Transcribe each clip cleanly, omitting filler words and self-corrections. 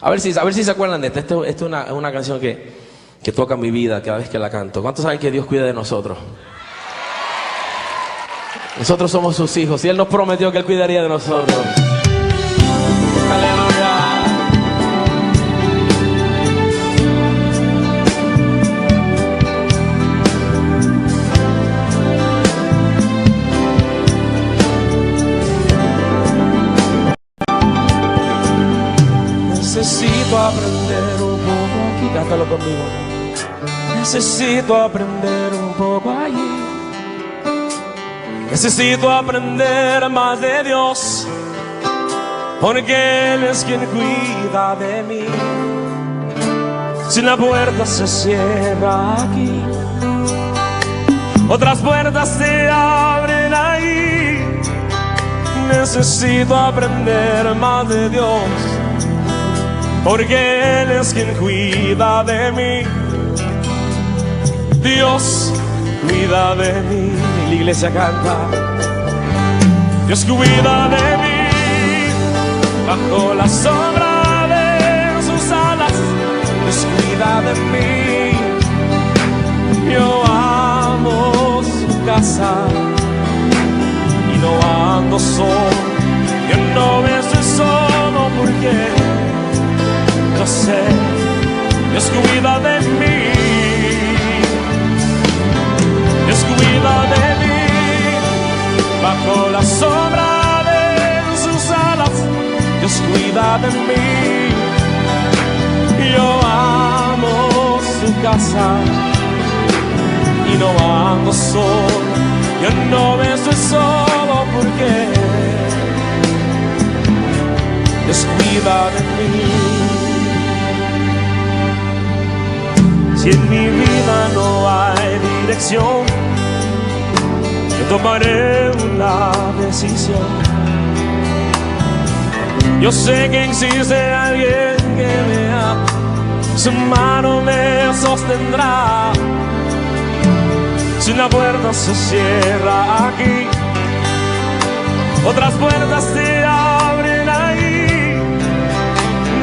A ver si se acuerdan de esta. Esta es una canción que toca mi vida cada vez que la canto. ¿Cuántos saben que Dios cuida de nosotros? Nosotros somos sus hijos y Él nos prometió que Él cuidaría de nosotros. Aleluya. Necesito aprender un poco aquí, cántalo conmigo. Necesito aprender un poco allí. Necesito aprender más de Dios, porque Él es quien cuida de mí. Si la puerta se cierra aquí, otras puertas se abren ahí. Necesito aprender más de Dios, porque Él es quien cuida de mí. Dios cuida de mí. Y la iglesia canta: Dios cuida de mí. Bajo la sombra de sus alas, Dios cuida de mí. Yo amo su casa y no ando solo. Yo no estoy solo porque yo sé, Dios cuida de mí. Dios cuida de mí. Bajo la sombra de sus alas, Dios cuida de mí. Yo amo su casa y no ando solo. Yo no estoy solo porque Dios cuida de mí. Si en mi vida no hay dirección, yo tomaré una decisión. Yo sé que existe alguien que me ama, su mano me sostendrá. Si una puerta se cierra aquí, otras puertas se abren ahí.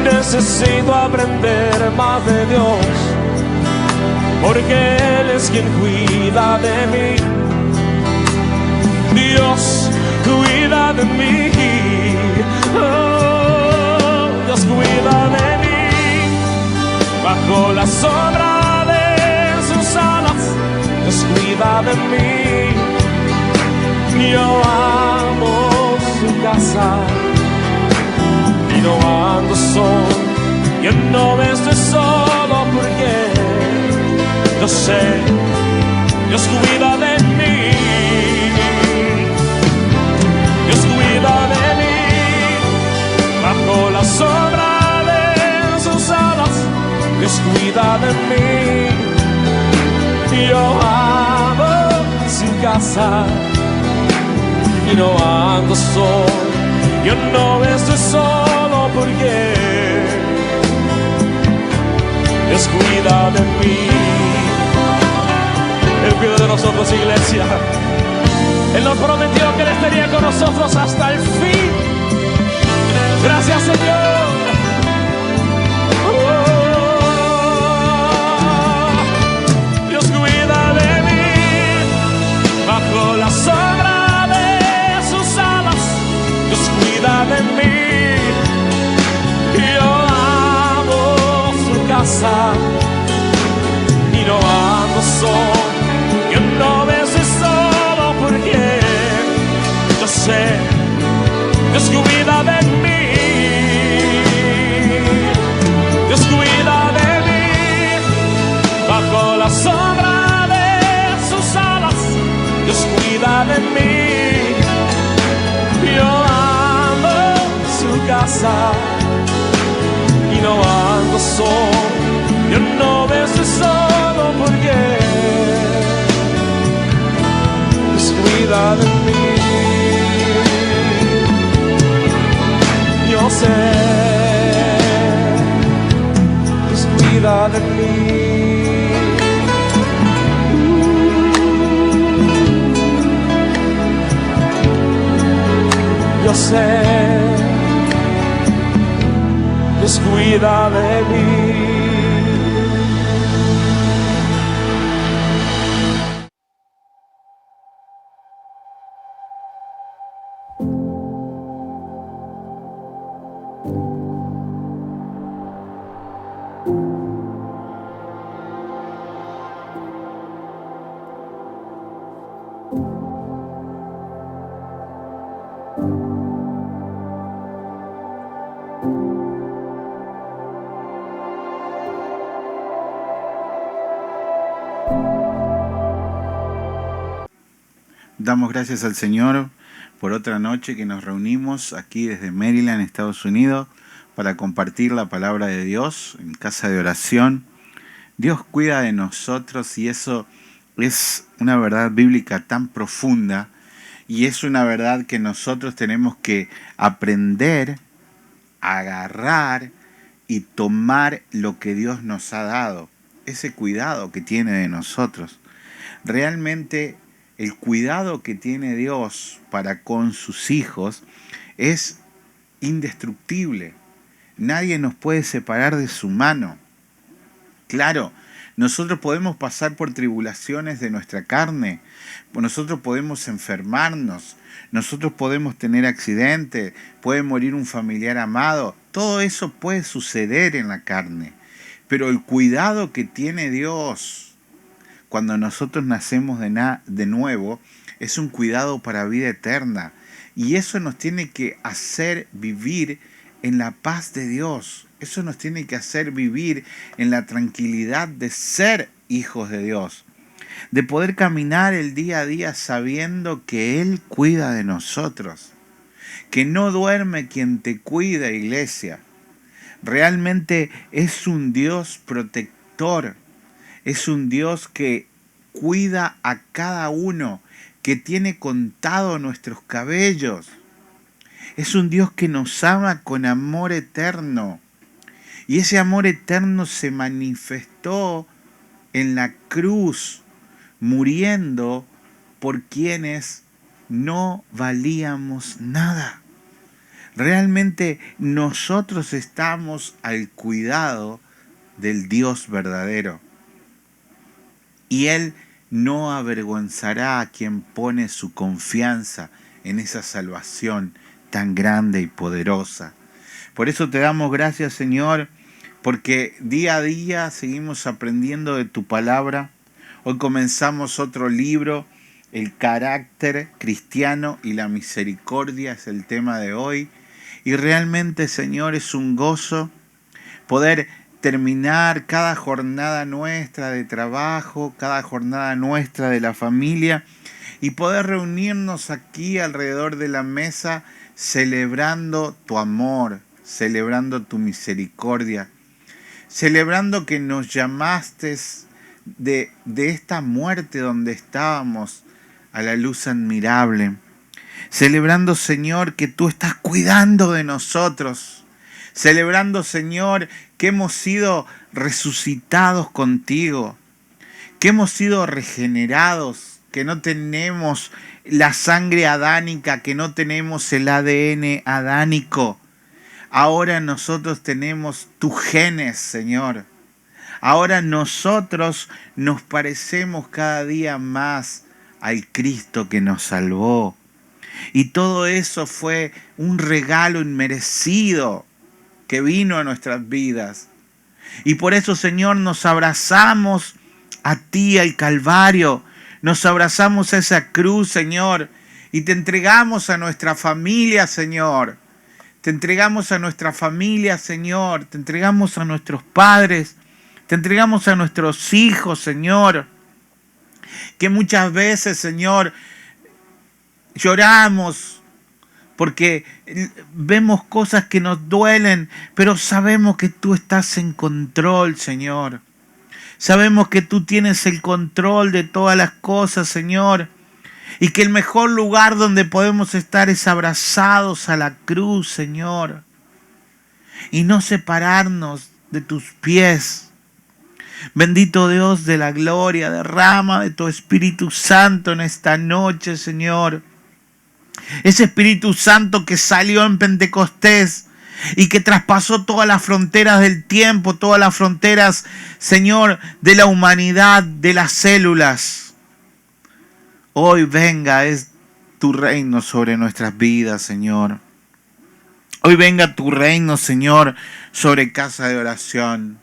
Necesito aprender más de Dios, porque Él es quien cuida de mí. Dios cuida de mí. Oh, Dios cuida de mí. Bajo la sombra de sus alas, Dios cuida de mí. Yo amo su casa y no ando solo. Yo no estoy solo porque yo sé, Dios cuida de mí. Dios cuida de mí. Bajo la sombra de sus alas, Dios cuida de mí. Yo amo su casa y no ando solo. Yo no estoy solo porque Dios cuida de mí. Él cuida de nosotros, iglesia. Él nos prometió que Él estaría con nosotros hasta el fin. Gracias, Señor. Dios cuida de mí. Bajo la sombra de sus alas, Dios cuida de mí. Yo amo su casa y no ando solo. Yo no estoy solo porque yo sé, Dios cuida de mí. Dios cuida de mí. Bajo la sombra de sus alas, Dios cuida de mí. Yo amo su casa y no ando solo. Yo no estoy solo porque Dios cuida de mí. Yo sé, Dios cuida de mí. Yo sé, descuida de mí. Damos gracias al Señor por otra noche que nos reunimos aquí desde Maryland, Estados Unidos, para compartir la palabra de Dios en casa de oración. Dios cuida de nosotros y eso es una verdad bíblica tan profunda y es una verdad que nosotros tenemos que aprender, agarrar y tomar lo que Dios nos ha dado, ese cuidado que tiene de nosotros. Realmente el cuidado que tiene Dios para con sus hijos es indestructible. Nadie nos puede separar de su mano. Claro, nosotros podemos pasar por tribulaciones de nuestra carne, nosotros podemos enfermarnos, nosotros podemos tener accidentes, puede morir un familiar amado, todo eso puede suceder en la carne. Pero el cuidado que tiene Dios cuando nosotros nacemos de nuevo, es un cuidado para vida eterna. Y eso nos tiene que hacer vivir en la paz de Dios. Eso nos tiene que hacer vivir en la tranquilidad de ser hijos de Dios. De poder caminar el día a día sabiendo que Él cuida de nosotros. Que no duerme quien te cuida, iglesia. Realmente es un Dios protector. Es un Dios que cuida a cada uno, que tiene contado nuestros cabellos. Es un Dios que nos ama con amor eterno. Y ese amor eterno se manifestó en la cruz, muriendo por quienes no valíamos nada. Realmente nosotros estamos al cuidado del Dios verdadero. Y Él no avergonzará a quien pone su confianza en esa salvación tan grande y poderosa. Por eso te damos gracias, Señor, porque día a día seguimos aprendiendo de tu palabra. Hoy comenzamos otro libro, el carácter cristiano y la misericordia es el tema de hoy. Y realmente, Señor, es un gozo poder terminar cada jornada nuestra de trabajo, cada jornada nuestra de la familia y poder reunirnos aquí alrededor de la mesa celebrando tu amor, celebrando tu misericordia, celebrando que nos llamaste de esta muerte donde estábamos a la luz admirable, celebrando, Señor, que tú estás cuidando de nosotros, celebrando, Señor, que hemos sido resucitados contigo, que hemos sido regenerados, que no tenemos la sangre adánica, que no tenemos el ADN adánico. Ahora nosotros tenemos tus genes, Señor. Ahora nosotros nos parecemos cada día más al Cristo que nos salvó. Y todo eso fue un regalo inmerecido que vino a nuestras vidas. Y por eso, Señor, nos abrazamos a ti, al Calvario. Nos abrazamos a esa cruz, Señor. Y te entregamos a nuestra familia, Señor. Te entregamos a nuestra familia, Señor. Te entregamos a nuestros padres. Te entregamos a nuestros hijos, Señor. Que muchas veces, Señor, lloramos porque vemos cosas que nos duelen, pero sabemos que tú estás en control, Señor. Sabemos que tú tienes el control de todas las cosas, Señor. Y que el mejor lugar donde podemos estar es abrazados a la cruz, Señor. Y no separarnos de tus pies. Bendito Dios de la gloria, derrama de tu Espíritu Santo en esta noche, Señor. Ese Espíritu Santo que salió en Pentecostés, y que traspasó todas las fronteras del tiempo, todas las fronteras, Señor, de la humanidad, de las células. Hoy venga es tu reino sobre nuestras vidas, Señor. Hoy venga tu reino, Señor, sobre Casa de Oración.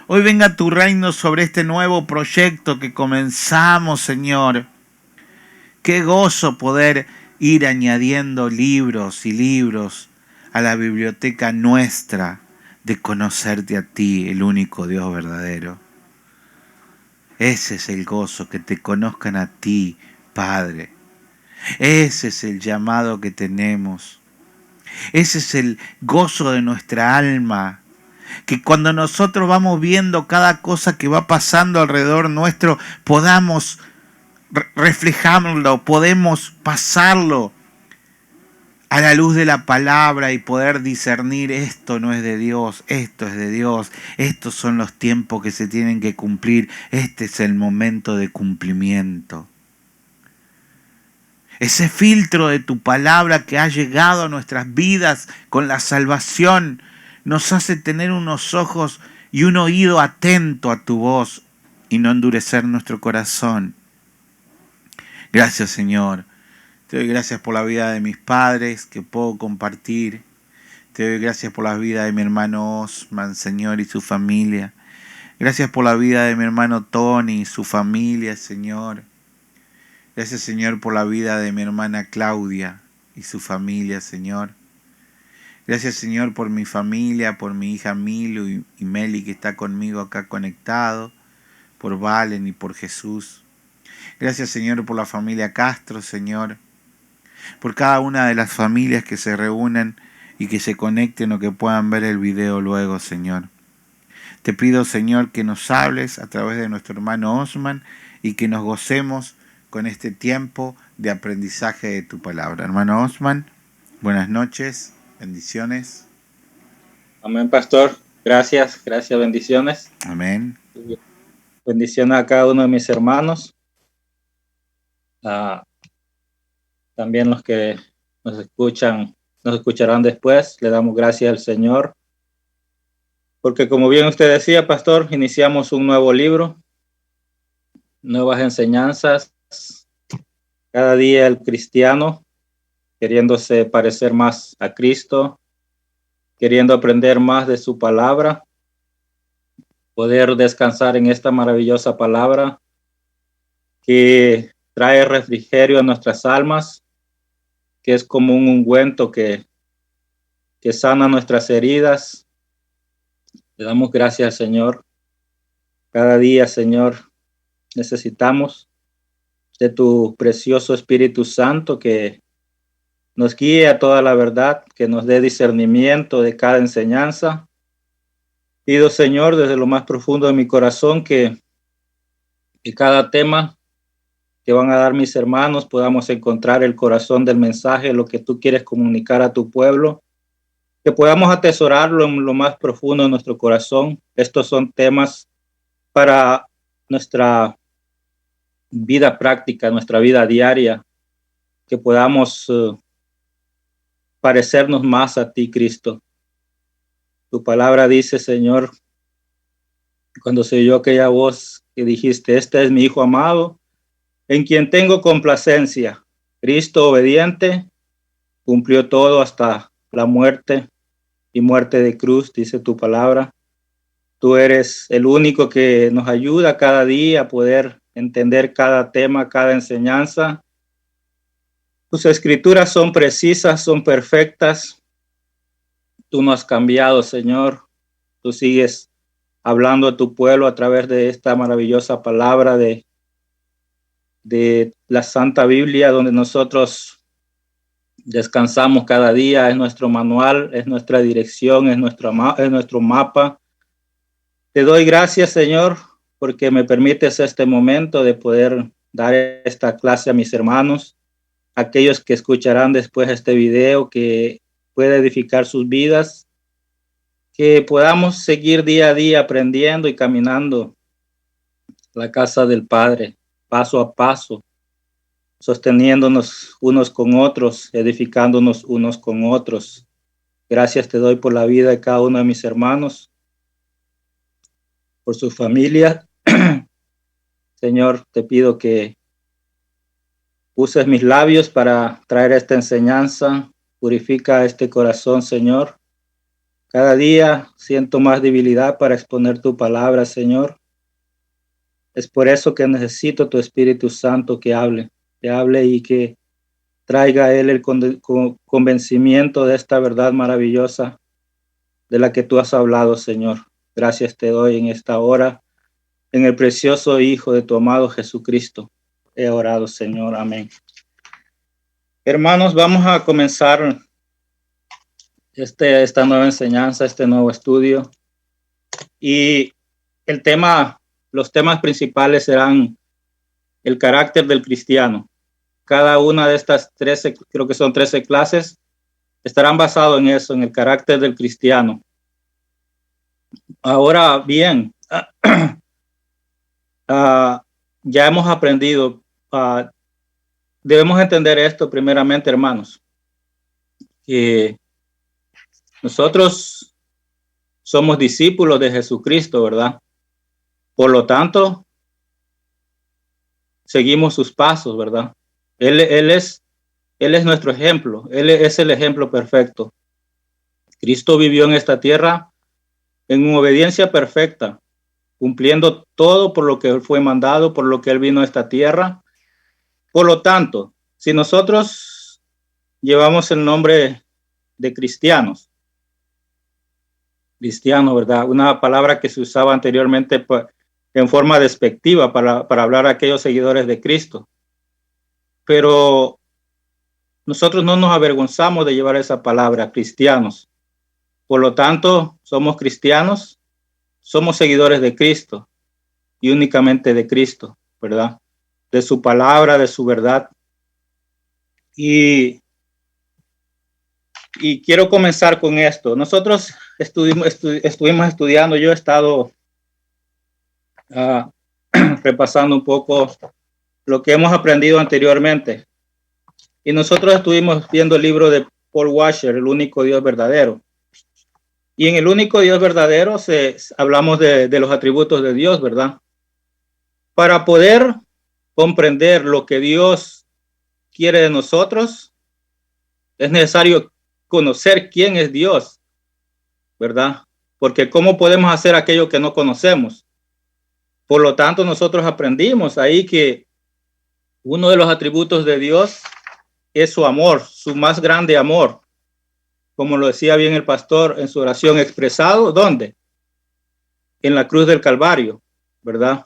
Hoy venga tu reino sobre este nuevo proyecto que comenzamos, Señor. Qué gozo poder ir añadiendo libros y libros a la biblioteca nuestra de conocerte a ti, el único Dios verdadero. Ese es el gozo, que te conozcan a ti, Padre. Ese es el llamado que tenemos. Ese es el gozo de nuestra alma. Que cuando nosotros vamos viendo cada cosa que va pasando alrededor nuestro, podamos reflejarlo, podemos pasarlo a la luz de la palabra y poder discernir: esto no es de Dios, esto es de Dios, estos son los tiempos que se tienen que cumplir, este es el momento de cumplimiento. Ese filtro de tu palabra que ha llegado a nuestras vidas con la salvación nos hace tener unos ojos y un oído atento a tu voz y no endurecer nuestro corazón. Gracias, Señor. Te doy gracias por la vida de mis padres que puedo compartir. Te doy gracias por la vida de mi hermano Osman, Señor, y su familia. Gracias por la vida de mi hermano Tony y su familia, Señor. Gracias, Señor, por la vida de mi hermana Claudia y su familia, Señor. Gracias, Señor, por mi familia, por mi hija Milu y Meli, que está conmigo acá conectado, por Valen y por Jesús. Gracias, Señor, por la familia Castro, Señor, por cada una de las familias que se reúnen y que se conecten o que puedan ver el video luego, Señor. Te pido, Señor, que nos hables a través de nuestro hermano Osman y que nos gocemos con este tiempo de aprendizaje de tu palabra. Hermano Osman, buenas noches, bendiciones. Amén, pastor. Gracias, bendiciones. Amén. Bendiciones a cada uno de mis hermanos. También los que nos escucharán después. Le damos gracias al Señor. Porque como bien usted decía, pastor, iniciamos un nuevo libro, nuevas enseñanzas. Cada día el cristiano queriéndose parecer más a Cristo, queriendo aprender más de su palabra, poder descansar en esta maravillosa palabra que trae refrigerio a nuestras almas, que es como un ungüento que sana nuestras heridas. Le damos gracias al Señor. Cada día, Señor, necesitamos de tu precioso Espíritu Santo que nos guíe a toda la verdad, que nos dé discernimiento de cada enseñanza. Pido, Señor, desde lo más profundo de mi corazón que cada tema que van a dar mis hermanos podamos encontrar el corazón del mensaje, lo que tú quieres comunicar a tu pueblo, que podamos atesorarlo en lo más profundo de nuestro corazón. Estos son temas para nuestra vida práctica, nuestra vida diaria, que podamos parecernos más a ti, Cristo. Tu palabra dice, Señor, cuando se oyó aquella voz que dijiste: este es mi Hijo amado, en quien tengo complacencia. Cristo obediente cumplió todo hasta la muerte y muerte de cruz, dice tu palabra. Tú eres el único que nos ayuda cada día a poder entender cada tema, cada enseñanza. Tus escrituras son precisas, son perfectas. Tú no has cambiado, Señor. Tú sigues hablando a tu pueblo a través de esta maravillosa palabra de la Santa Biblia, donde nosotros descansamos cada día. Es nuestro manual, es nuestra dirección, es nuestro mapa. Te doy gracias, Señor, porque me permites este momento de poder dar esta clase a mis hermanos, aquellos que escucharán después este video, que pueda edificar sus vidas, que podamos seguir día a día aprendiendo y caminando la casa del Padre, paso a paso, sosteniéndonos unos con otros, edificándonos unos con otros. Gracias te doy por la vida de cada uno de mis hermanos, por su familia. Señor, te pido que uses mis labios para traer esta enseñanza. Purifica este corazón, Señor. Cada día siento más debilidad para exponer tu palabra, Señor. Es por eso que necesito tu Espíritu Santo que hable y que traiga a él el convencimiento de esta verdad maravillosa de la que tú has hablado, Señor. Gracias te doy en esta hora, en el precioso Hijo de tu amado Jesucristo. He orado, Señor. Amén. Hermanos, vamos a comenzar esta nueva enseñanza, este nuevo estudio. Y los temas principales serán el carácter del cristiano. Cada una de estas 13, creo que son 13 clases, estarán basados en eso, en el carácter del cristiano. Ahora bien, ya hemos aprendido, debemos entender esto primeramente, hermanos, que nosotros somos discípulos de Jesucristo, ¿verdad? Por lo tanto, seguimos sus pasos, ¿verdad? Él es nuestro ejemplo, Él es el ejemplo perfecto. Cristo vivió en esta tierra en obediencia perfecta, cumpliendo todo por lo que Él fue mandado, por lo que Él vino a esta tierra. Por lo tanto, si nosotros llevamos el nombre de cristianos, ¿verdad? Una palabra que se usaba anteriormente en forma despectiva para hablar a aquellos seguidores de Cristo. Pero nosotros no nos avergonzamos de llevar esa palabra, cristianos. Por lo tanto, somos cristianos, somos seguidores de Cristo y únicamente de Cristo, ¿verdad? De su palabra, de su verdad. Y quiero comenzar con esto. Nosotros estuvimos estudiando, yo he estado repasando un poco lo que hemos aprendido anteriormente. Y nosotros estuvimos viendo el libro de Paul Washer, El único Dios verdadero. Y en el único Dios verdadero hablamos de los atributos de Dios, ¿verdad? Para poder comprender lo que Dios quiere de nosotros, es necesario conocer quién es Dios, ¿verdad? Porque ¿cómo podemos hacer aquello que no conocemos? Por lo tanto, nosotros aprendimos ahí que uno de los atributos de Dios es su amor, su más grande amor. Como lo decía bien el pastor en su oración expresado, ¿dónde? En la cruz del Calvario, ¿verdad?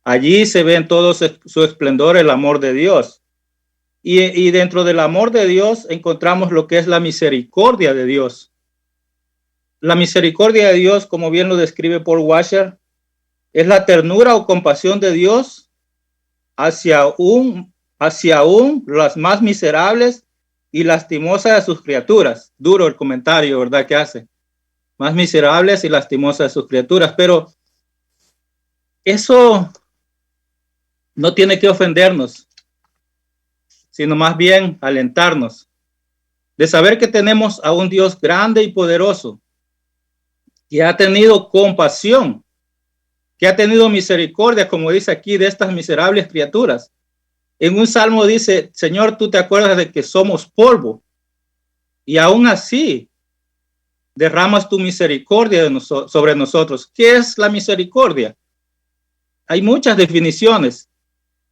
Allí se ve en todo su esplendor el amor de Dios. Y dentro del amor de Dios encontramos lo que es la misericordia de Dios. La misericordia de Dios, como bien lo describe Paul Washer, es la ternura o compasión de Dios hacia las más miserables y lastimosas de sus criaturas. Duro el comentario, ¿verdad? Que hace. Más miserables y lastimosas de sus criaturas. Pero eso no tiene que ofendernos, sino más bien alentarnos de saber que tenemos a un Dios grande y poderoso, que ha tenido compasión, que ha tenido misericordia, como dice aquí, de estas miserables criaturas. En un salmo dice, Señor, tú te acuerdas de que somos polvo, y aún así derramas tu misericordia sobre nosotros. ¿Qué es la misericordia? Hay muchas definiciones.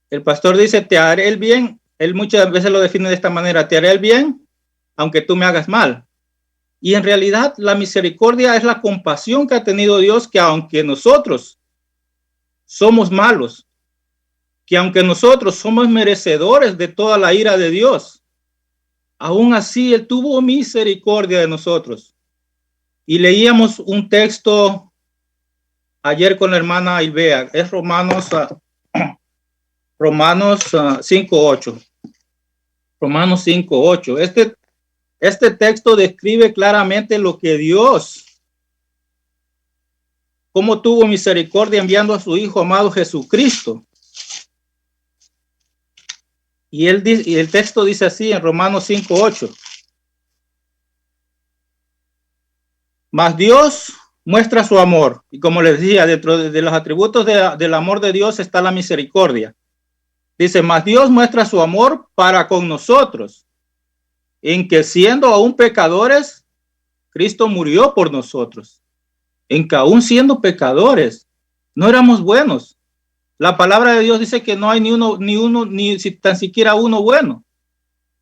El pastor dice, te haré el bien. Él muchas veces lo define de esta manera, te haré el bien, aunque tú me hagas mal. Y en realidad la misericordia es la compasión que ha tenido Dios, que aunque nosotros somos malos, que aunque nosotros somos merecedores de toda la ira de Dios, aún así Él tuvo misericordia de nosotros. Y leíamos un texto ayer con la hermana Ilbea, es Romanos 5:8. Romanos 5:8. Este texto describe claramente lo que Dios, cómo tuvo misericordia enviando a su Hijo amado Jesucristo. Y el texto dice así en Romanos 5:8. Mas Dios muestra su amor. Y como les decía, dentro de los atributos del amor de Dios está la misericordia. Dice, mas Dios muestra su amor para con nosotros, en que siendo aún pecadores, Cristo murió por nosotros. En que aún siendo pecadores, no éramos buenos. La palabra de Dios dice que no hay ni tan siquiera uno bueno.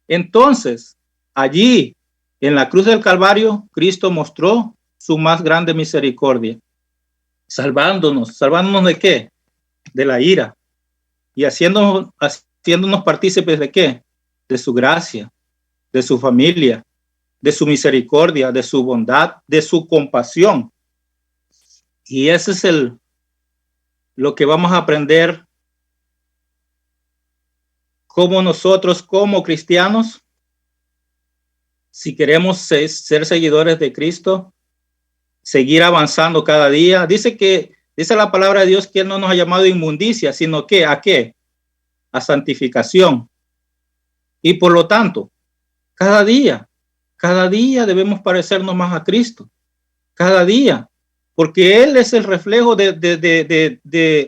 Entonces, allí, en la cruz del Calvario, Cristo mostró su más grande misericordia, salvándonos ¿de qué? De la ira, y haciéndonos partícipes ¿de qué? De su gracia, de su familia, de su misericordia, de su bondad, de su compasión. Y ese es lo que vamos a aprender como nosotros, como cristianos, si queremos ser seguidores de Cristo, seguir avanzando cada día. Dice la palabra de Dios que Él no nos ha llamado a inmundicia, sino que ¿a qué? A santificación. Y por lo tanto, cada día debemos parecernos más a Cristo. Cada día, porque Él es el reflejo de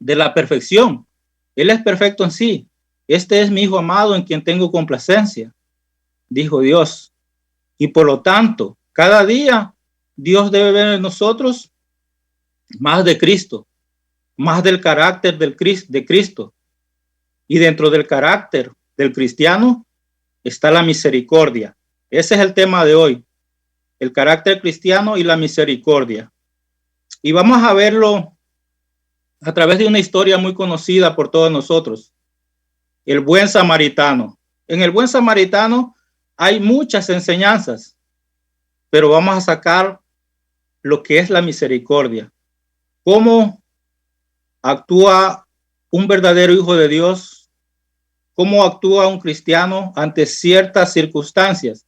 la perfección. Él es perfecto en sí. Este es mi Hijo amado en quien tengo complacencia, dijo Dios. Y por lo tanto, cada día Dios debe ver en nosotros más de Cristo, más del carácter de Cristo. Y dentro del carácter del cristiano está la misericordia. Ese es el tema de hoy, el carácter cristiano y la misericordia. Y vamos a verlo a través de una historia muy conocida por todos nosotros, el buen samaritano. En el buen samaritano hay muchas enseñanzas, pero vamos a sacar lo que es la misericordia. Cómo actúa un verdadero hijo de Dios, cómo actúa un cristiano ante ciertas circunstancias.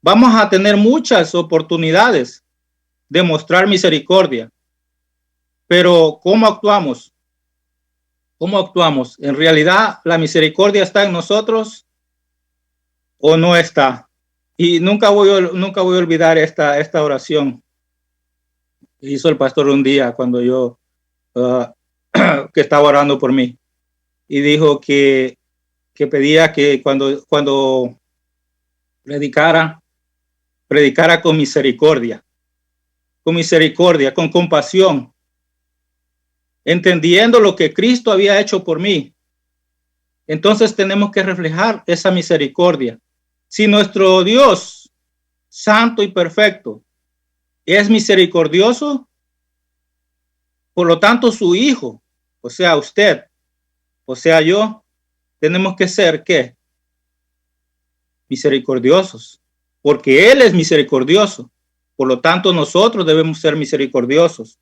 Vamos a tener muchas oportunidades de mostrar misericordia, pero ¿cómo actuamos? ¿Cómo actuamos? ¿En realidad la misericordia está en nosotros o no está? Y nunca voy a olvidar esta oración que hizo el pastor un día cuando yo que estaba orando por mí, y dijo que pedía que cuando predicara con misericordia, con compasión, entendiendo lo que Cristo había hecho por mí. Entonces tenemos que reflejar esa misericordia. Si nuestro Dios, santo y perfecto, es misericordioso, por lo tanto su Hijo, o sea usted, o sea yo, tenemos que ser ¿qué? Misericordiosos, porque Él es misericordioso. Por lo tanto nosotros debemos ser misericordiosos.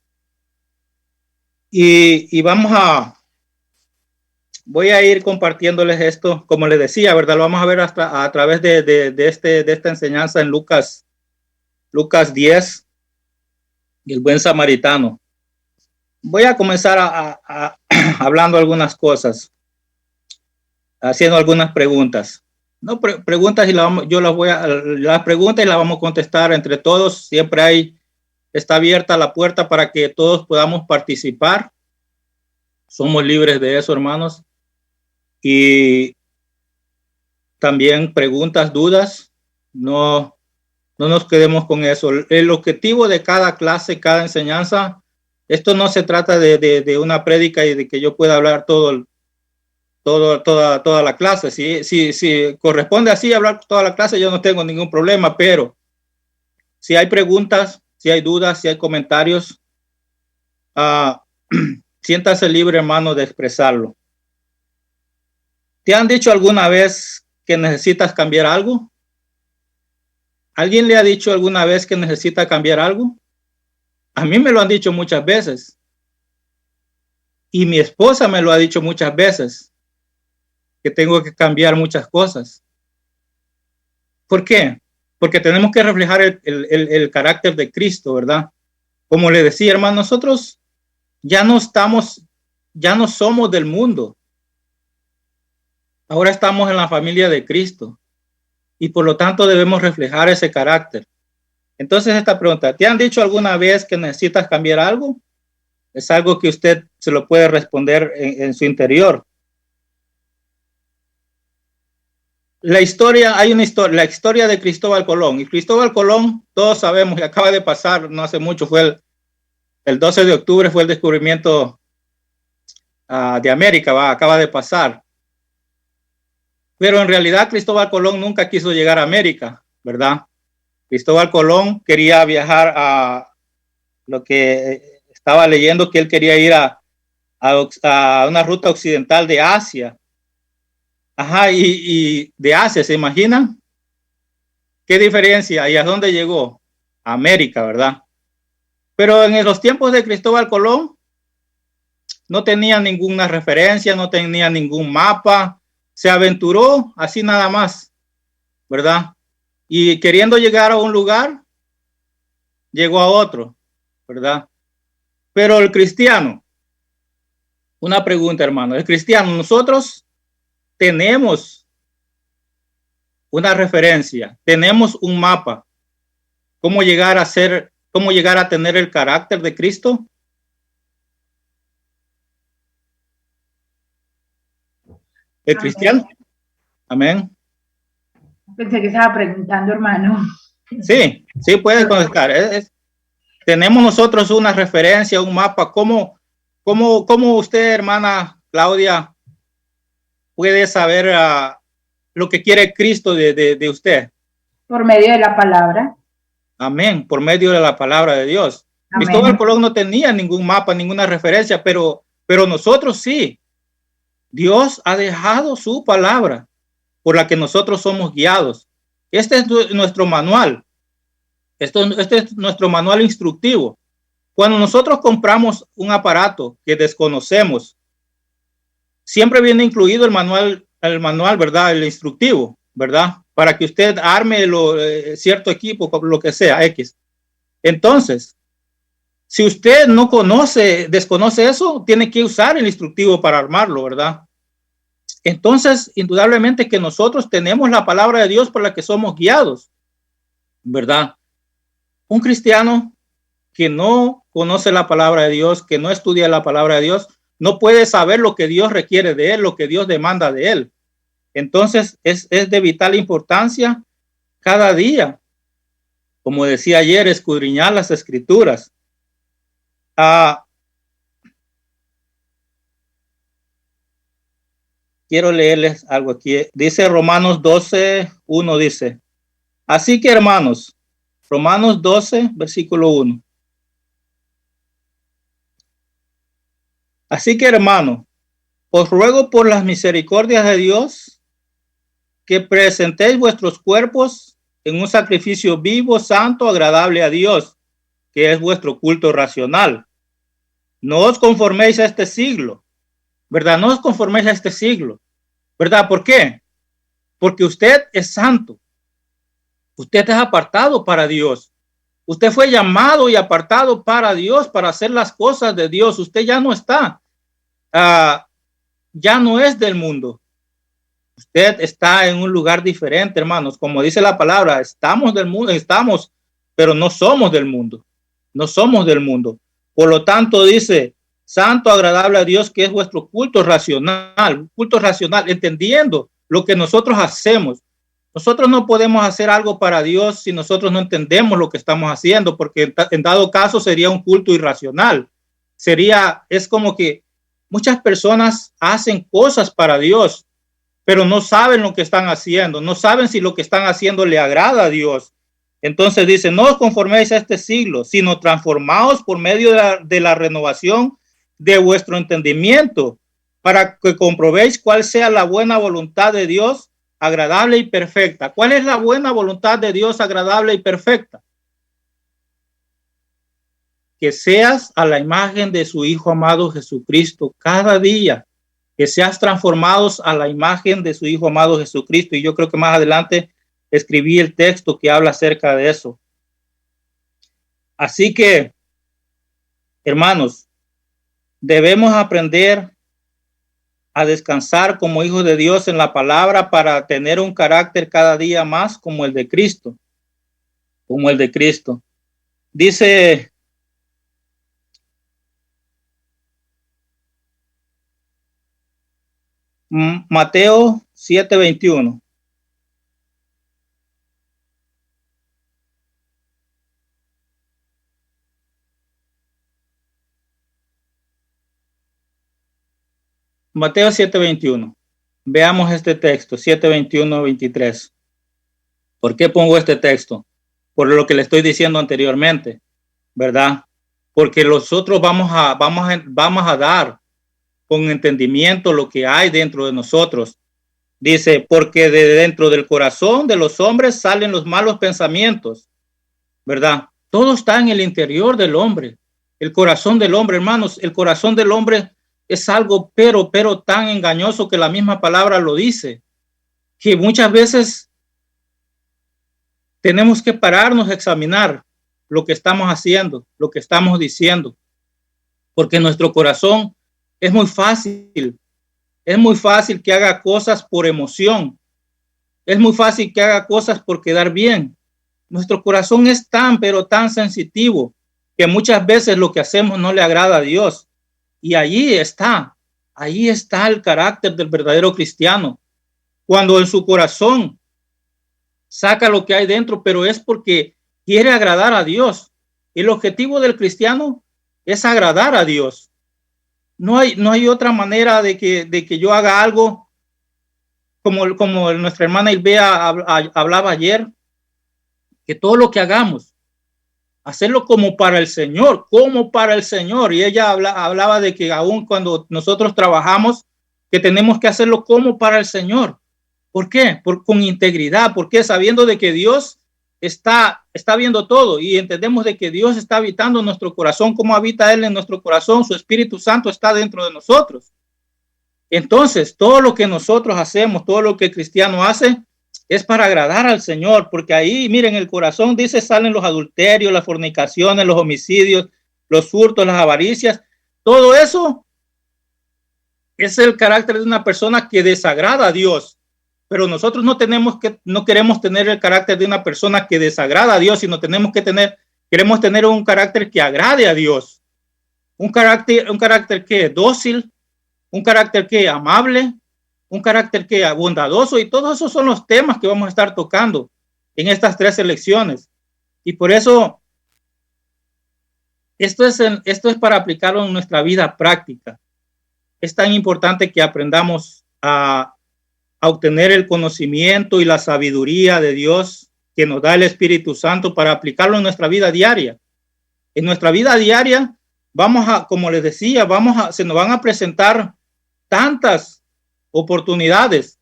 Y voy a ir compartiéndoles esto, como les decía, ¿verdad? Lo vamos a ver hasta a través de esta enseñanza en Lucas 10, y el buen samaritano. Voy a comenzar hablando algunas cosas, haciendo algunas preguntas. No preguntas, y las preguntas y las vamos a contestar entre todos. Siempre está abierta la puerta para que todos podamos participar. Somos libres de eso, hermanos. Y también preguntas, dudas, no nos quedemos con eso. El objetivo de cada clase, cada enseñanza, esto no se trata de una prédica y de que yo pueda hablar toda la clase. Si corresponde así hablar toda la clase, yo no tengo ningún problema, pero si hay preguntas, si hay dudas, si hay comentarios, siéntase libre, hermano, de expresarlo. ¿Te han dicho alguna vez que necesitas cambiar algo? ¿Alguien le ha dicho alguna vez que necesita cambiar algo? A mí me lo han dicho muchas veces. Y mi esposa me lo ha dicho muchas veces, que tengo que cambiar muchas cosas. ¿Por qué? Porque tenemos que reflejar el carácter de Cristo, ¿verdad? Como le decía, hermano, nosotros ya no somos del mundo. Ahora estamos en la familia de Cristo y por lo tanto debemos reflejar ese carácter. Entonces esta pregunta, ¿te han dicho alguna vez que necesitas cambiar algo? Es algo que usted se lo puede responder en su interior. La historia la historia de Cristóbal Colón. Y Cristóbal Colón, todos sabemos, y acaba de pasar, no hace mucho, fue el 12 de octubre, fue el descubrimiento de América, acaba de pasar. Pero en realidad Cristóbal Colón nunca quiso llegar a América, ¿verdad? Cristóbal Colón quería viajar a lo que estaba leyendo, que él quería ir a una ruta occidental de Asia. Ajá, y de Asia, ¿se imaginan? ¿Qué diferencia? ¿Y a dónde llegó? A América, ¿verdad? Pero en los tiempos de Cristóbal Colón no tenía ninguna referencia, no tenía ningún mapa, se aventuró así nada más, ¿verdad? Y queriendo llegar a un lugar, llegó a otro, ¿verdad? Pero el cristiano, una pregunta, hermano, el cristiano, nosotros tenemos una referencia, tenemos un mapa, cómo llegar a tener el carácter de Cristo. El Amén. cristiano. Amén. Pensé que estaba preguntando, hermano. Sí, puede contestar. Tenemos nosotros una referencia, un mapa. ¿Cómo usted, hermana Claudia, puede saber lo que quiere Cristo de usted? Por medio de la palabra. Amén, por medio de la palabra de Dios. Amén. Cristóbal Colón no tenía ningún mapa, ninguna referencia, pero nosotros sí. Dios ha dejado su palabra por la que nosotros somos guiados. Este es nuestro manual. Este es nuestro manual instructivo. Cuando nosotros compramos un aparato que desconocemos, siempre viene incluido el manual, ¿verdad? El instructivo, ¿verdad? Para que usted arme cierto equipo, lo que sea, X. Entonces, si usted no desconoce eso, tiene que usar el instructivo para armarlo, ¿verdad? Entonces, indudablemente que nosotros tenemos la palabra de Dios por la que somos guiados, ¿verdad? Un cristiano que no conoce la palabra de Dios, que no estudia la palabra de Dios, no puede saber lo que Dios requiere de él, lo que Dios demanda de él. Entonces, es de vital importancia cada día, como decía ayer, escudriñar las escrituras. Quiero leerles algo aquí. Dice Romanos 12:1, dice, así que hermanos, Romanos 12, versículo 1. Así que hermanos, os ruego por las misericordias de Dios que presentéis vuestros cuerpos en un sacrificio vivo, santo, agradable a Dios, que es vuestro culto racional. No os conforméis a este siglo, ¿verdad? No os conforméis a este siglo, ¿verdad? ¿Por qué? Porque usted es santo. Usted es apartado para Dios. Usted fue llamado y apartado para Dios, para hacer las cosas de Dios. Usted ya no está, ya no es del mundo. Usted está en un lugar diferente, hermanos. Como dice la palabra, estamos del mundo, pero no somos del mundo. No somos del mundo. Por lo tanto, dice, santo, agradable a Dios, que es vuestro culto racional, entendiendo lo que nosotros hacemos. Nosotros no podemos hacer algo para Dios si nosotros no entendemos lo que estamos haciendo, porque en dado caso sería un culto irracional. Es como que muchas personas hacen cosas para Dios, pero no saben lo que están haciendo, no saben si lo que están haciendo le agrada a Dios. Entonces dice, no os conforméis a este siglo, sino transformaos por medio de la renovación de vuestro entendimiento, para que comprobéis cuál sea la buena voluntad de Dios, agradable y perfecta. ¿Cuál es la buena voluntad de Dios, agradable y perfecta? Que seas a la imagen de su Hijo amado Jesucristo cada día, que seas transformados a la imagen de su Hijo amado Jesucristo. Y yo creo que más adelante escribí el texto que habla acerca de eso. Así que, hermanos, debemos aprender a descansar como hijos de Dios en la palabra para tener un carácter cada día más como el de Cristo. como el de Cristo. Dice Mateo 7:21. Mateo 7:21. Veamos este texto, 7:21-23. ¿Por qué pongo este texto? Por lo que le estoy diciendo anteriormente, ¿verdad? Porque nosotros vamos a dar con entendimiento lo que hay dentro de nosotros. Dice, porque de dentro del corazón de los hombres salen los malos pensamientos, ¿verdad? Todo está en el interior del hombre. El corazón del hombre, hermanos, el corazón del hombre es algo pero tan engañoso que la misma palabra lo dice, que muchas veces tenemos que pararnos a examinar lo que estamos haciendo, lo que estamos diciendo, porque nuestro corazón es muy fácil que haga cosas por emoción, es muy fácil que haga cosas por quedar bien. Nuestro corazón es pero tan sensitivo que muchas veces lo que hacemos no le agrada a Dios. Y ahí está el carácter del verdadero cristiano. Cuando en su corazón saca lo que hay dentro, pero es porque quiere agradar a Dios. El objetivo del cristiano es agradar a Dios. No hay otra manera de que yo haga algo como nuestra hermana Ilbea hablaba ayer, que todo lo que hagamos, hacerlo como para el Señor. Y ella hablaba de que aún cuando nosotros trabajamos, que tenemos que hacerlo como para el Señor. ¿Por qué? Con integridad. ¿Por qué? Sabiendo de que Dios está viendo todo y entendemos de que Dios está habitando en nuestro corazón. ¿Cómo habita Él en nuestro corazón? Su Espíritu Santo está dentro de nosotros. Entonces, todo lo que nosotros hacemos, todo lo que el cristiano hace, es para agradar al Señor, porque ahí, miren, el corazón dice, salen los adulterios, las fornicaciones, los homicidios, los hurtos, las avaricias. Todo eso es el carácter de una persona que desagrada a Dios. Pero nosotros no queremos tener el carácter de una persona que desagrada a Dios, sino queremos tener un carácter que agrade a Dios. Un carácter que es dócil, un carácter que es amable, un carácter que es bondadoso, y todos esos son los temas que vamos a estar tocando en estas 3 lecciones. Y por eso esto es para aplicarlo en nuestra vida práctica. Es tan importante que aprendamos a obtener el conocimiento y la sabiduría de Dios que nos da el Espíritu Santo para aplicarlo en nuestra vida diaria. En nuestra vida diaria como les decía, se nos van a presentar tantas oportunidades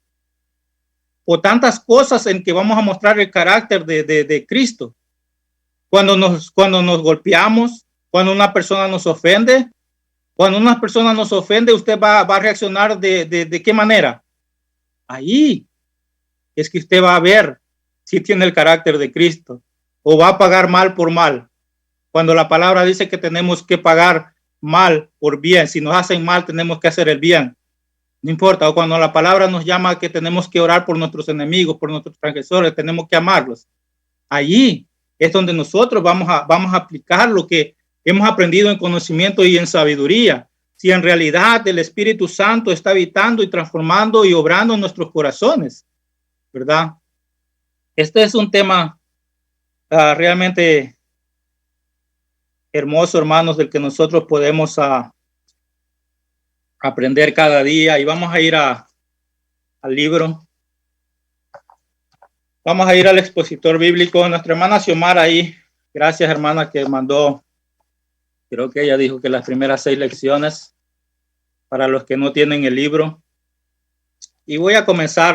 o tantas cosas en que vamos a mostrar el carácter de Cristo. Cuando nos golpeamos, cuando una persona nos ofende, usted va a reaccionar de qué manera. Ahí es que usted va a ver si tiene el carácter de Cristo o va a pagar mal por mal. Cuando la palabra dice que tenemos que pagar mal por bien, si nos hacen mal tenemos que hacer el bien. No importa, o cuando la palabra nos llama que tenemos que orar por nuestros enemigos, por nuestros transgresores, tenemos que amarlos. Allí es donde nosotros vamos a aplicar lo que hemos aprendido en conocimiento y en sabiduría. Si en realidad el Espíritu Santo está habitando y transformando y obrando en nuestros corazones, ¿verdad? Este es un tema realmente hermoso, hermanos, del que nosotros podemos aprender cada día. Y vamos a ir al libro. Vamos a ir al expositor bíblico. Nuestra hermana Xiomara ahí. Gracias, hermana, que mandó. Creo que ella dijo que las primeras 6 lecciones para los que no tienen el libro. Y voy a comenzar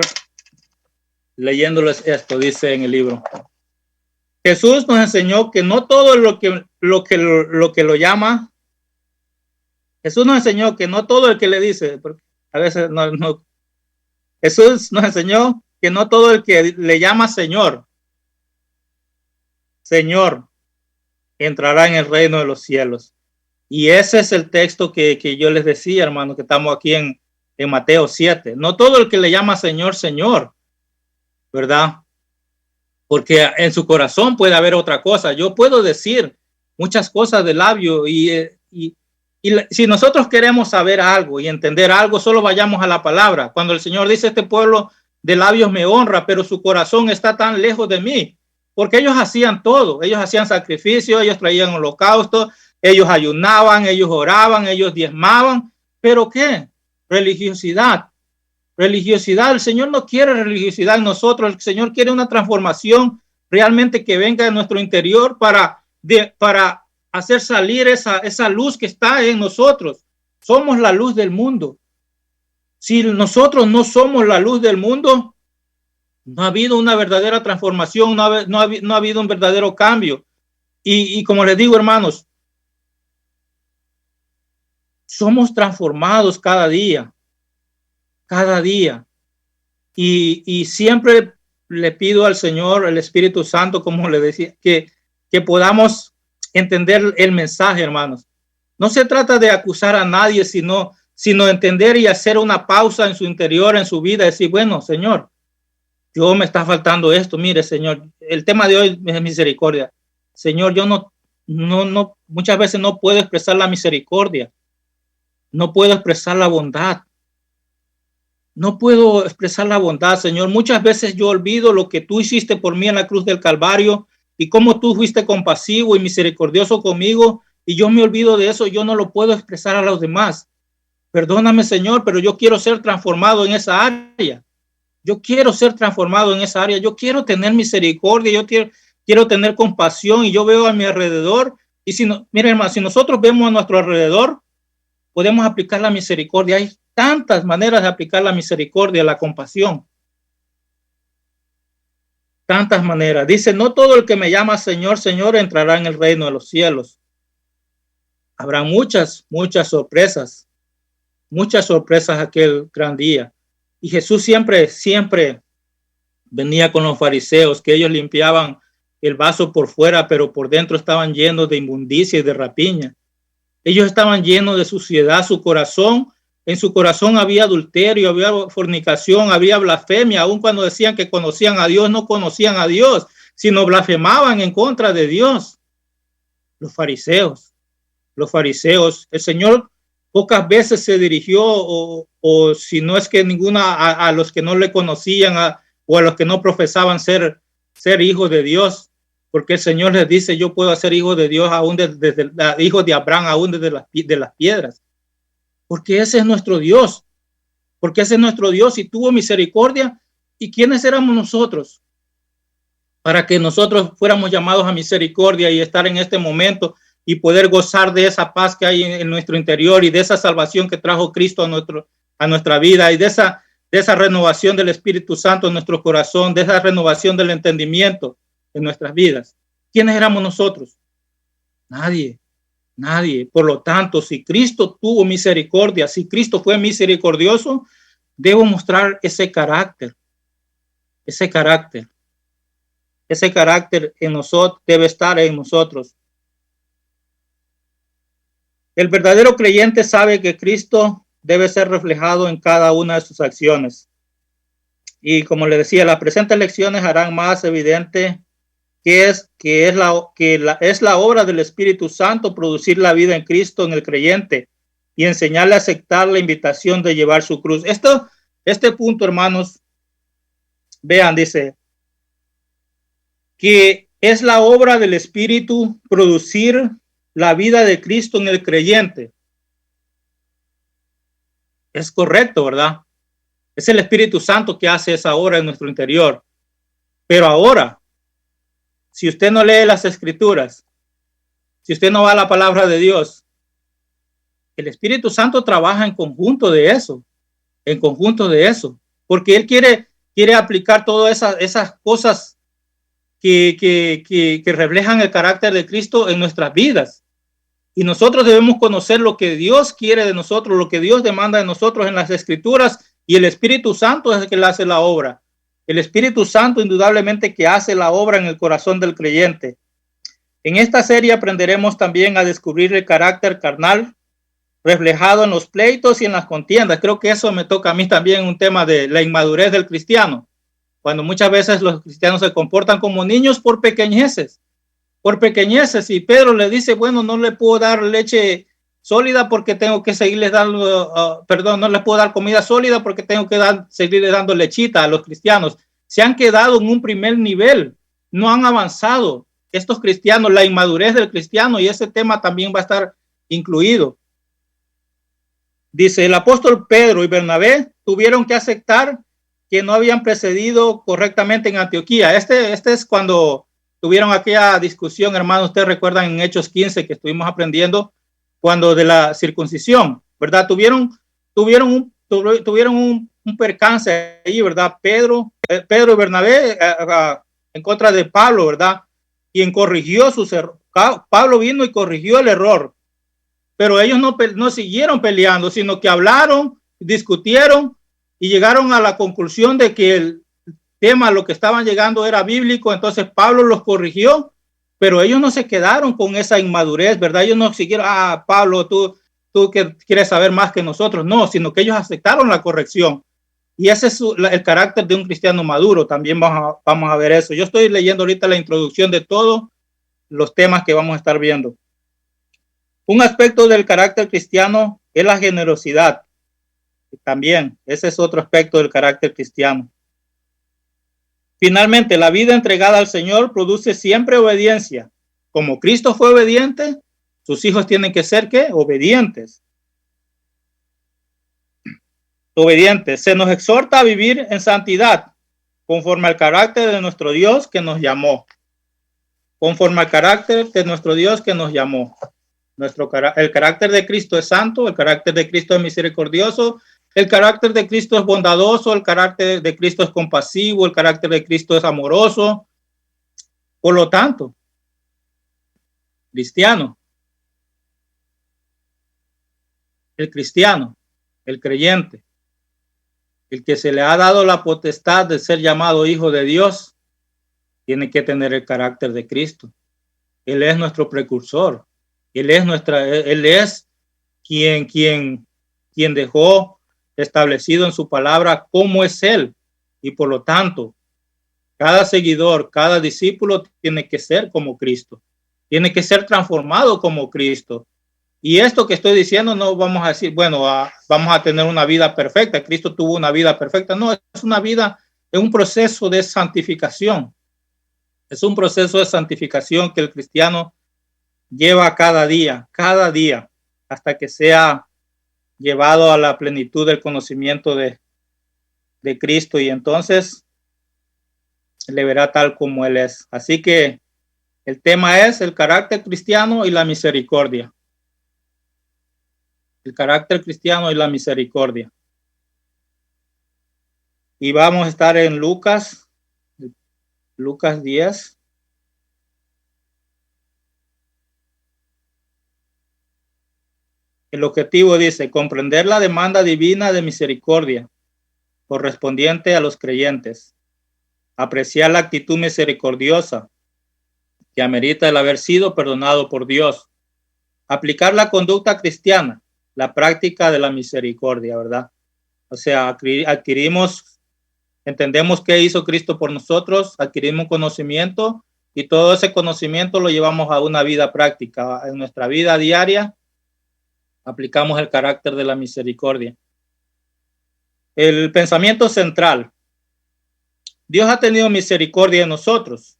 leyéndoles esto. Dice en el libro: Jesús nos enseñó que no todo lo que lo llama. Jesús nos enseñó que no todo el que le dice, porque a veces no. Jesús nos enseñó que no todo el que le llama Señor entrará en el reino de los cielos. Y ese es el texto que yo les decía, hermano, que estamos aquí en Mateo 7. No todo el que le llama Señor, Señor, ¿verdad? porque en su corazón puede haber otra cosa. Yo puedo decir muchas cosas de labio y si nosotros queremos saber algo y entender algo, solo vayamos a la palabra. Cuando el Señor dice, este pueblo de labios me honra, pero su corazón está tan lejos de mí, porque ellos hacían todo. Ellos hacían sacrificios, ellos traían holocaustos, ellos ayunaban, ellos oraban, ellos diezmaban. ¿Pero qué? Religiosidad. Religiosidad. El Señor no quiere religiosidad en nosotros. El Señor quiere una transformación realmente que venga de nuestro interior para hacer salir esa luz que está en nosotros. Somos la luz del mundo. Si nosotros no somos la luz del mundo, no ha habido una verdadera transformación, no ha habido un verdadero cambio. Y como les digo, hermanos, somos transformados cada día. Y siempre le pido al Señor, el Espíritu Santo, como le decía, que podamos entender el mensaje, hermanos. No se trata de acusar a nadie, sino entender y hacer una pausa en su interior, en su vida, decir, bueno, Señor, yo me está faltando esto. Mire, Señor, el tema de hoy es misericordia. Señor, yo no muchas veces no puedo expresar la misericordia. No puedo expresar la bondad. No puedo expresar la bondad, Señor. Muchas veces yo olvido lo que tú hiciste por mí en la cruz del Calvario y cómo tú fuiste compasivo y misericordioso conmigo, y yo me olvido de eso. Yo no lo puedo expresar a los demás. Perdóname, Señor, pero yo quiero ser transformado en esa área. Yo quiero ser transformado en esa área. Yo quiero tener misericordia. Yo quiero tener compasión, y yo veo a mi alrededor. Y miren, hermano, si nosotros vemos a nuestro alrededor, podemos aplicar la misericordia. Hay tantas maneras de aplicar la misericordia, la compasión. Tantas maneras. Dice, no todo el que me llama Señor, Señor entrará en el reino de los cielos. Habrá muchas sorpresas. Muchas sorpresas aquel gran día. Y Jesús siempre venía con los fariseos, que ellos limpiaban el vaso por fuera, pero por dentro estaban llenos de inmundicia y de rapiña. Ellos estaban llenos de suciedad. En su corazón había adulterio, había fornicación, había blasfemia. Aun cuando decían que conocían a Dios, no conocían a Dios, sino blasfemaban en contra de Dios. Los fariseos. El Señor pocas veces se dirigió, o si no es que ninguna, a los que no le conocían, o a los que no profesaban ser hijos de Dios. Porque el Señor les dice, yo puedo hacer hijos de Dios aún desde hijos de Abraham, aún desde las piedras. Porque ese es nuestro Dios. Y tuvo misericordia. ¿Y quiénes éramos nosotros? Para que nosotros fuéramos llamados a misericordia y estar en este momento y poder gozar de esa paz que hay en nuestro interior, y de esa salvación que trajo Cristo a nuestra vida, y de esa renovación del Espíritu Santo en nuestro corazón, de esa renovación del entendimiento en nuestras vidas. ¿Quiénes éramos nosotros? Nadie. Por lo tanto, si Cristo tuvo misericordia, si Cristo fue misericordioso, debo mostrar ese carácter en nosotros, debe estar en nosotros. El verdadero creyente sabe que Cristo debe ser reflejado en cada una de sus acciones. Y como le decía, las presentes lecciones harán más evidente que es la obra del Espíritu Santo producir la vida en Cristo en el creyente y enseñarle a aceptar la invitación de llevar su cruz. Este punto, hermanos, vean, dice que es la obra del Espíritu producir la vida de Cristo en el creyente. Es correcto, ¿verdad? Es el Espíritu Santo que hace esa obra en nuestro interior. Pero ahora, si usted no lee las Escrituras, si usted no va a la palabra de Dios, el Espíritu Santo trabaja en conjunto de eso, porque Él quiere aplicar todas esas cosas que reflejan el carácter de Cristo en nuestras vidas. Y nosotros debemos conocer lo que Dios quiere de nosotros, lo que Dios demanda de nosotros en las Escrituras, y el Espíritu Santo es el que le hace la obra. El Espíritu Santo indudablemente que hace la obra en el corazón del creyente. En esta serie aprenderemos también a descubrir el carácter carnal reflejado en los pleitos y en las contiendas. Creo que eso me toca a mí también, un tema de la inmadurez del cristiano. cuando muchas veces los cristianos se comportan como niños por pequeñeces, y Pedro le dice, bueno, no le puedo dar leche sólida porque tengo que seguirles dando, no les puedo dar comida sólida porque tengo que seguirles dando lechita a los cristianos. Se han quedado en un primer nivel, no han avanzado. Estos cristianos, la inmadurez del cristiano, y ese tema también va a estar incluido. Dice, el apóstol Pedro y Bernabé tuvieron que aceptar que no habían precedido correctamente en Antioquía. Este es cuando tuvieron aquella discusión, hermanos, ustedes recuerdan en Hechos 15 que estuvimos aprendiendo, cuando de la circuncisión, ¿verdad? Tuvieron un percance ahí, ¿verdad? Pedro y Bernabé en contra de Pablo, ¿verdad? Quien corrigió sus errores. Pablo vino y corrigió el error, pero ellos no siguieron peleando, sino que hablaron, discutieron y llegaron a la conclusión de que el tema, lo que estaban llegando era bíblico. Entonces Pablo los corrigió, pero ellos no se quedaron con esa inmadurez, ¿verdad? Ellos no siguieron, Pablo, tú que quieres saber más que nosotros. No, sino que ellos aceptaron la corrección. Y ese es el carácter de un cristiano maduro. También vamos a ver eso. Yo estoy leyendo ahorita la introducción de todos los temas que vamos a estar viendo. Un aspecto del carácter cristiano es la generosidad. También, ese es otro aspecto del carácter cristiano. Finalmente, la vida entregada al Señor produce siempre obediencia. Como Cristo fue obediente, sus hijos tienen que ser, ¿qué? Obedientes. Se nos exhorta a vivir en santidad, conforme al carácter de nuestro Dios que nos llamó. Conforme al carácter de nuestro Dios que nos llamó. El carácter de Cristo es santo, el carácter de Cristo es misericordioso, el carácter de Cristo es bondadoso, el carácter de Cristo es compasivo, el carácter de Cristo es amoroso. Por lo tanto, el cristiano, el creyente, el que se le ha dado la potestad de ser llamado hijo de Dios, tiene que tener el carácter de Cristo. Él es nuestro precursor. Él es quien dejó establecido en su palabra cómo es Él. Y por lo tanto, cada seguidor, cada discípulo tiene que ser como Cristo. Tiene que ser transformado como Cristo. Y esto que estoy diciendo no vamos a decir, bueno, vamos a tener una vida perfecta. Cristo tuvo una vida perfecta. No, es un proceso de santificación. Es un proceso de santificación que el cristiano lleva cada día, hasta que sea llevado a la plenitud del conocimiento de Cristo, y entonces le verá tal como Él es. Así que el tema es el carácter cristiano y la misericordia. El carácter cristiano y la misericordia. Y vamos a estar en Lucas 10. El objetivo dice, comprender la demanda divina de misericordia correspondiente a los creyentes, apreciar la actitud misericordiosa que amerita el haber sido perdonado por Dios, aplicar la conducta cristiana, la práctica de la misericordia, ¿verdad? O sea, entendemos qué hizo Cristo por nosotros, adquirimos conocimiento y todo ese conocimiento lo llevamos a una vida práctica. En nuestra vida diaria aplicamos el carácter de la misericordia. El pensamiento central. Dios ha tenido misericordia de nosotros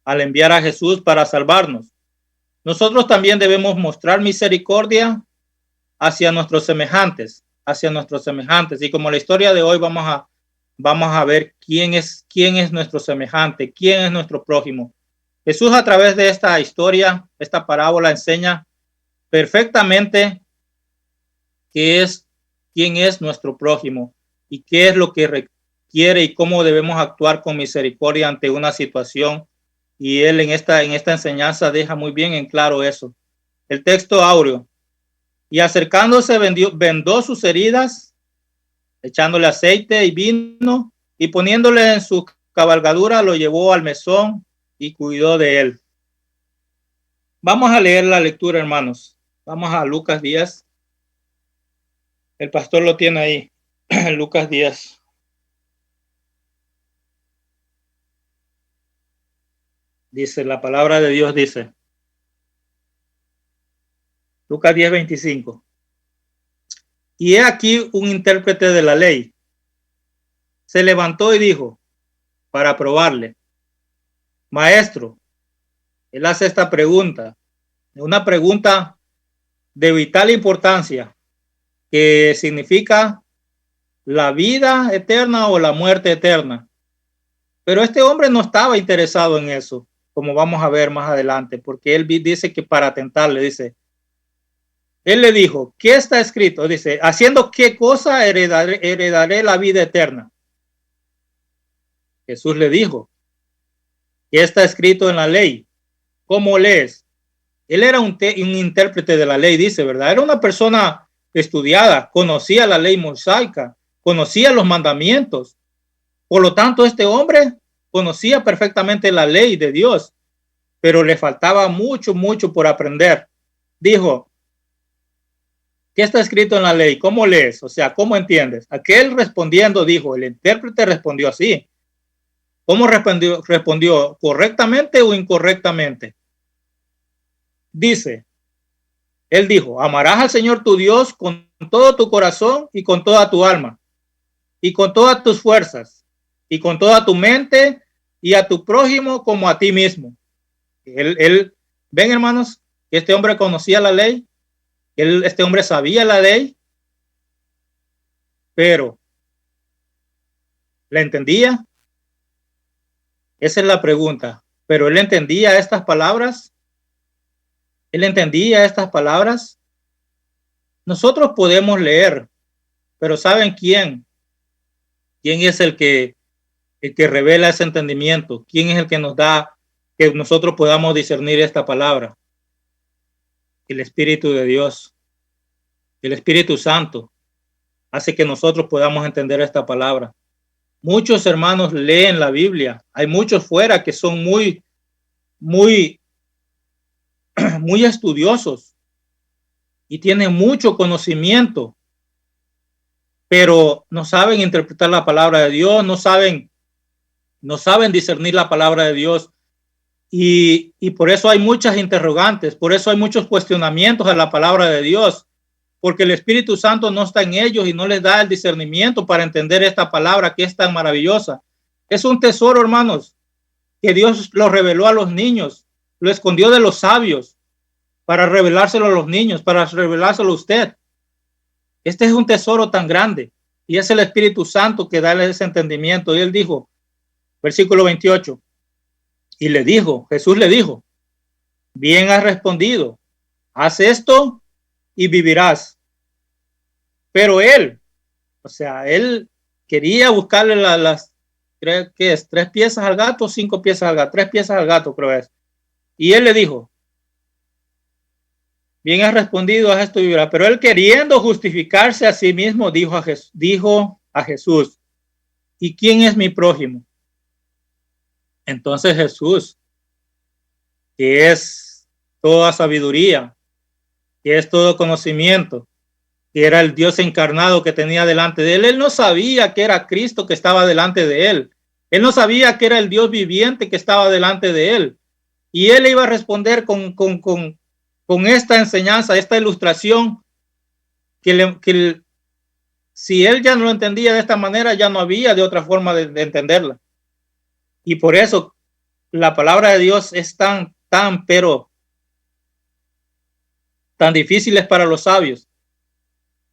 al enviar a Jesús para salvarnos. Nosotros también debemos mostrar misericordia hacia nuestros semejantes. Y como la historia de hoy vamos a ver quién es nuestro semejante, quién es nuestro prójimo. Jesús, a través de esta historia, esta parábola, enseña perfectamente quién es nuestro prójimo y qué es lo que requiere y cómo debemos actuar con misericordia ante una situación. Y él en esta enseñanza deja muy bien en claro eso. El texto áureo. Y acercándose vendó sus heridas, echándole aceite y vino, y poniéndole en su cabalgadura, lo llevó al mesón y cuidó de él. Vamos a leer la lectura, hermanos. Vamos a Lucas 10. El pastor lo tiene ahí. Lucas 10. Dice, la palabra de Dios dice, Lucas 10:25. Y he aquí un intérprete de la ley. Se levantó y dijo, para probarle, maestro, él hace esta pregunta, una pregunta de vital importancia, que significa la vida eterna o la muerte eterna. Pero este hombre no estaba interesado en eso, como vamos a ver más adelante, porque él dice que para tentarle, dice, él le dijo, ¿qué está escrito? Dice, ¿haciendo qué cosa heredaré la vida eterna? Jesús le dijo, ¿qué está escrito en la ley? ¿Cómo lees? Él era un intérprete de la ley, dice, ¿verdad? Era una persona estudiada, conocía la ley mosaica, conocía los mandamientos. Por lo tanto, este hombre conocía perfectamente la ley de Dios, pero le faltaba mucho por aprender. Dijo, ¿qué está escrito en la ley? ¿Cómo lees? O sea, ¿cómo entiendes? Aquel respondiendo dijo, el intérprete respondió así. ¿Cómo respondió? ¿Respondió correctamente o incorrectamente? Dice, él dijo, amarás al Señor tu Dios con todo tu corazón y con toda tu alma y con todas tus fuerzas y con toda tu mente y a tu prójimo como a ti mismo. Ven, hermanos, que este hombre conocía la ley, este hombre sabía la ley, pero ¿la entendía? Esa es la pregunta. Pero él entendía estas palabras. Él entendía estas palabras. Nosotros podemos leer, pero ¿saben quién? ¿Quién es el que revela ese entendimiento? ¿Quién es el que nos da que nosotros podamos discernir esta palabra? El Espíritu de Dios, el Espíritu Santo, hace que nosotros podamos entender esta palabra. Muchos hermanos leen la Biblia. Hay muchos fuera que son muy estudiosos y tienen mucho conocimiento, pero no saben interpretar la palabra de Dios, no saben discernir la palabra de Dios. Y por eso hay muchas interrogantes, por eso hay muchos cuestionamientos a la palabra de Dios, porque el Espíritu Santo no está en ellos y no les da el discernimiento para entender esta palabra que es tan maravillosa. Es un tesoro, hermanos, que Dios lo reveló a los niños, lo escondió de los sabios para revelárselo a los niños, para revelárselo a usted. Este es un tesoro tan grande y es el Espíritu Santo que da ese entendimiento. Y él dijo, versículo 28, y le dijo, Jesús le dijo, bien has respondido, haz esto y vivirás. Pero él, o sea, él quería buscarle las creo que es 3 piezas al gato, 5 piezas al gato, 3 piezas al gato, creo es. Y él le dijo, bien has respondido, haz esto y vivirás. Pero él, queriendo justificarse a sí mismo, dijo a Jesús, ¿y quién es mi prójimo? Entonces Jesús, que es toda sabiduría, que es todo conocimiento, que era el Dios encarnado que tenía delante de él, él no sabía que era Cristo que estaba delante de él. Él no sabía que era el Dios viviente que estaba delante de él. Y él iba a responder con esta enseñanza, esta ilustración, que si él ya no lo entendía de esta manera, ya no había de otra forma de entenderla. Y por eso la palabra de Dios es tan difícil para los sabios,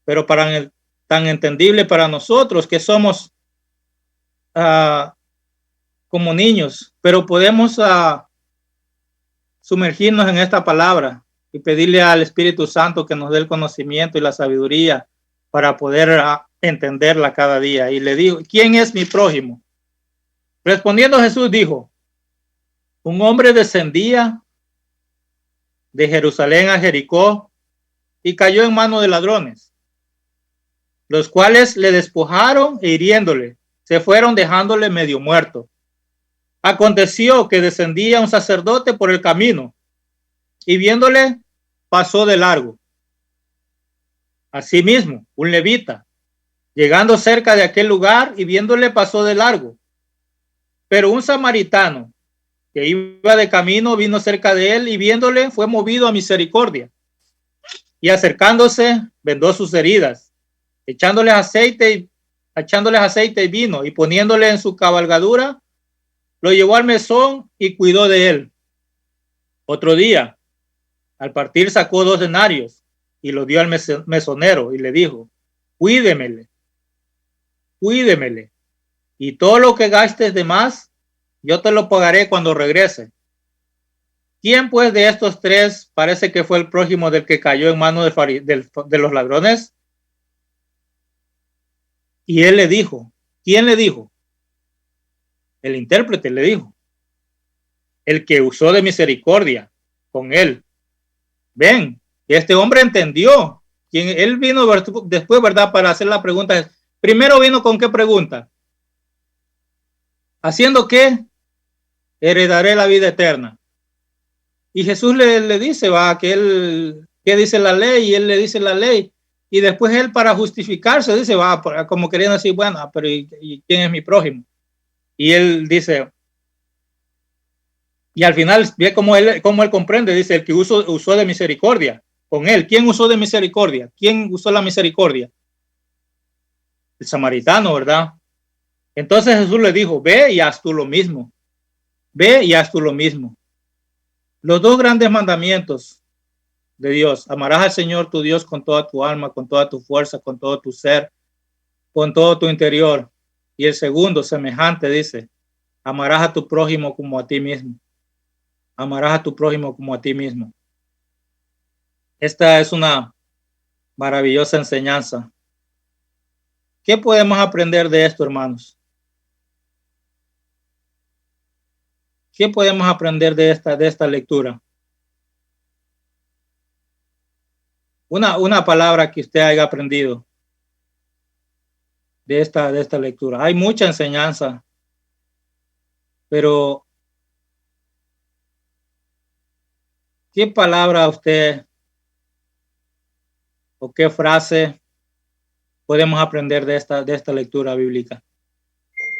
pero tan entendible para nosotros que somos como niños, pero podemos sumergirnos en esta palabra y pedirle al Espíritu Santo que nos dé el conocimiento y la sabiduría para poder entenderla cada día. Y le dijo, ¿quién es mi prójimo? Respondiendo Jesús dijo, un hombre descendía de Jerusalén a Jericó y cayó en manos de ladrones, los cuales le despojaron e hiriéndole, se fueron dejándole medio muerto. Aconteció que descendía un sacerdote por el camino y viéndole pasó de largo. Asimismo, un levita, llegando cerca de aquel lugar y viéndole pasó de largo. Pero un samaritano, que iba de camino, vino cerca de él y viéndole fue movido a misericordia. Y acercándose, vendó sus heridas, echándoles aceite y vino, y poniéndole en su cabalgadura, lo llevó al mesón y cuidó de él. Otro día, al partir, sacó 2 denarios y lo dio al mesonero y le dijo: cuídemele, y todo lo que gastes de más, yo te lo pagaré cuando regrese. ¿Quién pues de estos 3 parece que fue el prójimo del que cayó en manos de los ladrones? Y él le dijo, ¿quién le dijo? El intérprete le dijo: el que usó de misericordia con él. Ven, este hombre entendió. Él vino después, ¿verdad? Para hacer la pregunta. Primero vino con qué pregunta. ¿Haciendo qué? Heredaré la vida eterna. Y Jesús le dice, ¿qué dice la ley? Y él le dice la ley. Y después él, para justificarse, dice, como queriendo decir, bueno, pero ¿y quién es mi prójimo? Y él dice, y al final ve cómo él comprende, dice, el que usó de misericordia con él. ¿Quién usó de misericordia? ¿Quién usó la misericordia? El samaritano, ¿verdad? Entonces Jesús le dijo, ve y haz tú lo mismo. Ve y haz tú lo mismo. Los 2 grandes mandamientos de Dios: amarás al Señor tu Dios con toda tu alma, con toda tu fuerza, con todo tu ser, con todo tu interior. Y el segundo, semejante, dice, amarás a tu prójimo como a ti mismo. Amarás a tu prójimo como a ti mismo. Esta es una maravillosa enseñanza. ¿Qué podemos aprender de esto, hermanos? ¿Qué podemos aprender de esta lectura? Una palabra que usted haya aprendido de esta lectura. Hay mucha enseñanza, pero ¿qué palabra usted o qué frase podemos aprender de esta lectura bíblica?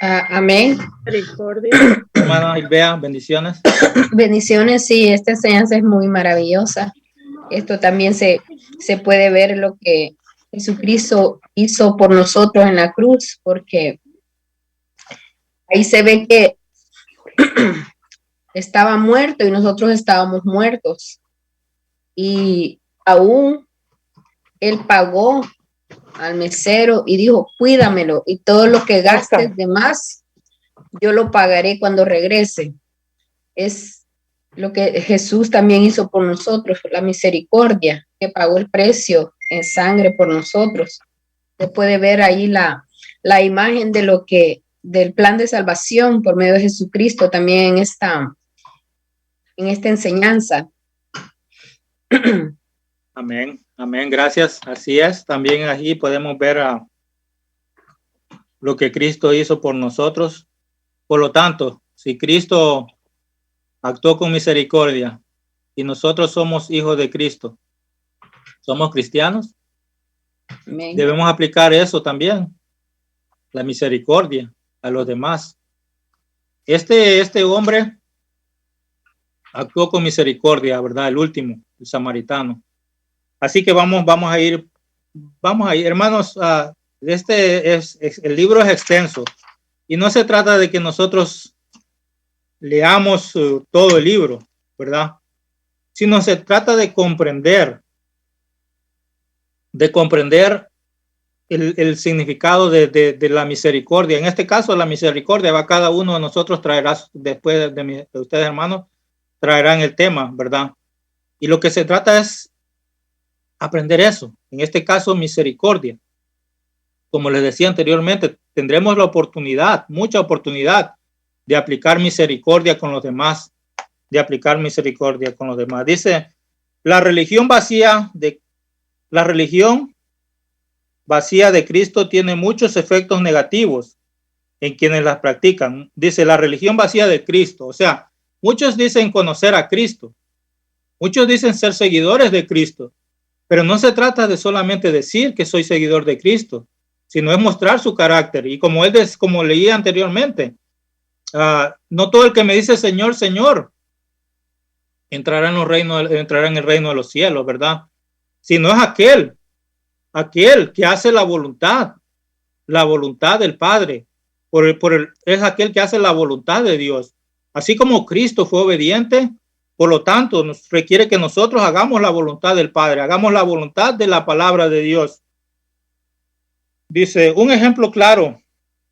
Amén. Hermana Ilbea, bendiciones. Bendiciones, sí, esta enseñanza es muy maravillosa. Esto también se puede ver lo que Jesucristo hizo por nosotros en la cruz, porque ahí se ve que estaba muerto y nosotros estábamos muertos. Y aún él pagó al mesero y dijo, cuídamelo, y todo lo que gastes de más, yo lo pagaré cuando regrese. Es lo que Jesús también hizo por nosotros, la misericordia, que pagó el precio en sangre por nosotros. Se puede ver ahí la imagen de del plan de salvación por medio de Jesucristo también en esta enseñanza. Amén, amén, gracias. Así es, también aquí podemos ver lo que Cristo hizo por nosotros. Por lo tanto, si Cristo actuó con misericordia y nosotros somos hijos de Cristo, somos cristianos, amén, debemos aplicar eso también, la misericordia a los demás. Este hombre actuó con misericordia, ¿verdad? El último, el samaritano. Así que vamos a ir, hermanos. El libro es extenso y no se trata de que nosotros leamos todo el libro, ¿verdad? Sino se trata de comprender el significado de la misericordia. En este caso, la misericordia va, cada uno de nosotros traerá, después de ustedes, hermanos, traerán el tema, ¿verdad? Y lo que se trata es aprender eso. En este caso, misericordia. Como les decía anteriormente, tendremos la oportunidad, mucha oportunidad, de aplicar misericordia con los demás, Dice, la religión vacía de Cristo tiene muchos efectos negativos en quienes las practican. Dice, la religión vacía de Cristo. O sea, muchos dicen conocer a Cristo. Muchos dicen ser seguidores de Cristo. Pero no se trata de solamente decir que soy seguidor de Cristo, sino es mostrar su carácter. Y como leí anteriormente, no todo el que me dice Señor, Señor, entrará en el reino de los cielos, ¿verdad? Sino es aquel que hace la voluntad del Padre, es aquel que hace la voluntad de Dios. Así como Cristo fue obediente, por lo tanto, nos requiere que nosotros hagamos la voluntad del Padre, hagamos la voluntad de la palabra de Dios. Dice, un ejemplo claro,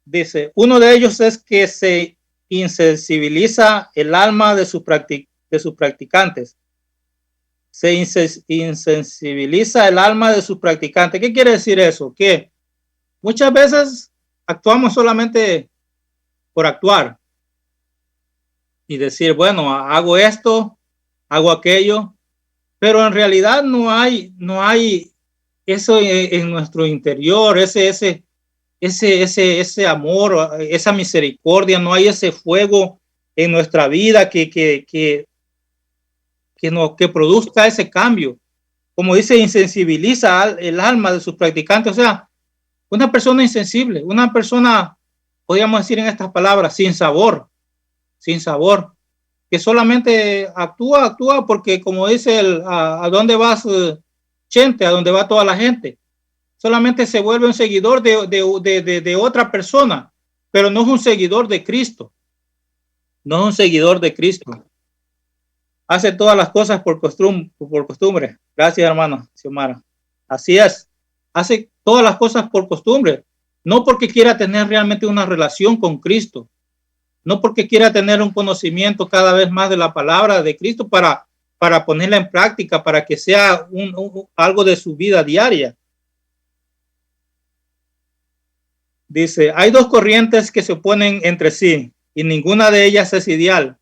dice, uno de ellos es que se insensibiliza el alma de sus practicantes. Se insensibiliza el alma de sus practicantes. ¿Qué quiere decir eso? Que muchas veces actuamos solamente por actuar y decir, bueno, hago esto, hago aquello, pero en realidad no hay eso en nuestro interior, ese amor, esa misericordia, no hay ese fuego en nuestra vida que produzca ese cambio. Como dice, insensibiliza el alma de sus practicantes. O sea, una persona insensible, una persona, podríamos decir en estas palabras, sin sabor, que solamente actúa porque, como dice ¿a dónde vas, gente? A dónde va toda la gente. Solamente se vuelve un seguidor de otra persona, pero no es un seguidor de Cristo. No es un seguidor de Cristo. Hace todas las cosas por costumbre. Gracias, hermano Xiomara. Así es. Hace todas las cosas por costumbre. No porque quiera tener realmente una relación con Cristo. No porque quiera tener un conocimiento cada vez más de la palabra de Cristo para ponerla en práctica, para que sea algo de su vida diaria. Dice, hay dos corrientes que se oponen entre sí y ninguna de ellas es ideal.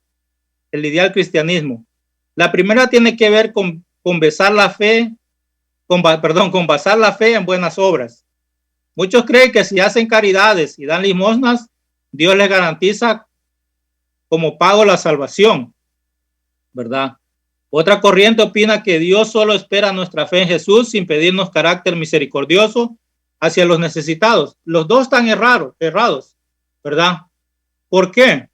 El ideal cristianismo. La primera tiene que ver con basar la fe en buenas obras. Muchos creen que si hacen caridades y dan limosnas, Dios les garantiza como pago la salvación, ¿verdad? Otra corriente opina que Dios solo espera nuestra fe en Jesús sin pedirnos carácter misericordioso hacia los necesitados. Los dos están errados, ¿verdad? ¿Por qué?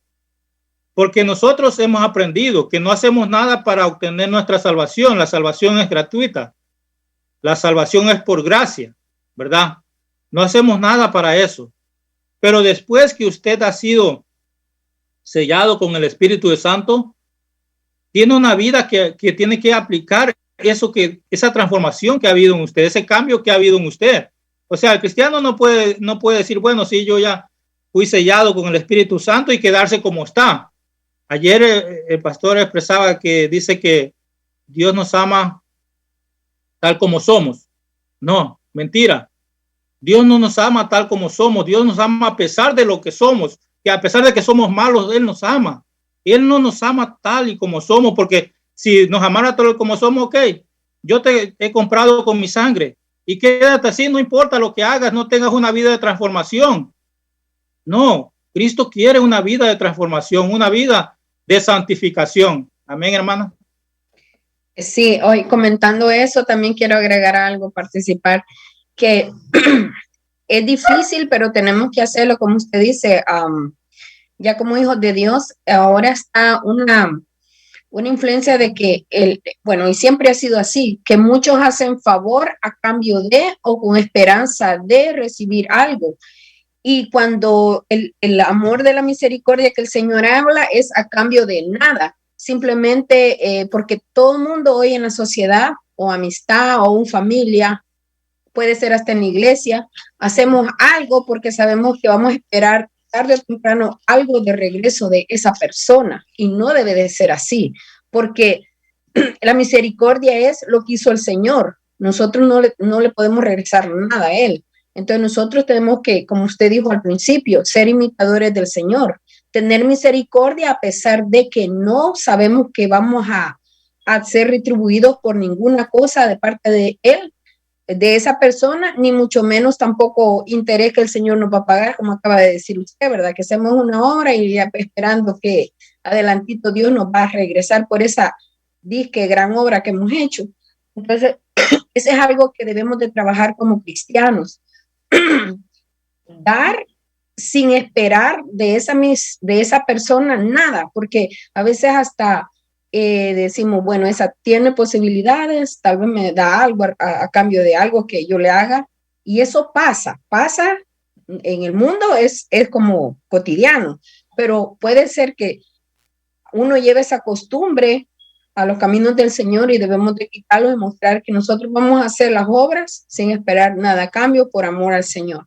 Porque nosotros hemos aprendido que no hacemos nada para obtener nuestra salvación. La salvación es gratuita. La salvación es por gracia, ¿verdad? No hacemos nada para eso. Pero después que usted ha sido sellado con el Espíritu Santo, tiene una vida que tiene que aplicar esa transformación que ha habido en usted, ese cambio que ha habido en usted. O sea, el cristiano no puede decir, bueno, sí, yo ya fui sellado con el Espíritu Santo y quedarse como está. Ayer el pastor expresaba que dice que Dios nos ama tal como somos. No, mentira. Dios no nos ama tal como somos. Dios nos ama a pesar de lo que somos, que a pesar de que somos malos, Él nos ama. Él no nos ama tal y como somos, porque si nos amara tal y como somos, ok, yo te he comprado con mi sangre y quédate así, no importa lo que hagas, no tengas una vida de transformación. No, Cristo quiere una vida de transformación, una vida de santificación. Amén, hermana. Sí, hoy comentando eso, también quiero agregar algo, participar, que es difícil, pero tenemos que hacerlo, como usted dice, ya como hijos de Dios, ahora está una influencia de que, y siempre ha sido así, que muchos hacen favor a cambio de o con esperanza de recibir algo. Y cuando el amor de la misericordia que el Señor habla es a cambio de nada, simplemente porque todo el mundo hoy en la sociedad o amistad o una familia, puede ser hasta en la iglesia, hacemos algo porque sabemos que vamos a esperar tarde o temprano algo de regreso de esa persona y no debe de ser así, porque la misericordia es lo que hizo el Señor. Nosotros no le podemos regresar nada a Él. Entonces nosotros tenemos que, como usted dijo al principio, ser imitadores del Señor, tener misericordia a pesar de que no sabemos que vamos a ser retribuidos por ninguna cosa de parte de Él, de esa persona, ni mucho menos tampoco interés que el Señor nos va a pagar, como acaba de decir usted, ¿verdad? Que hacemos una obra y ya esperando que adelantito Dios nos va a regresar por esa disque gran obra que hemos hecho. Entonces, ese es algo que debemos de trabajar como cristianos. Dar sin esperar de esa persona nada, porque a veces hasta decimos, bueno, esa tiene posibilidades, tal vez me da algo a cambio de algo que yo le haga, y eso pasa en el mundo, es como cotidiano, pero puede ser que uno lleve esa costumbre a los caminos del Señor y debemos de quitarlo y mostrar que nosotros vamos a hacer las obras sin esperar nada a cambio por amor al Señor.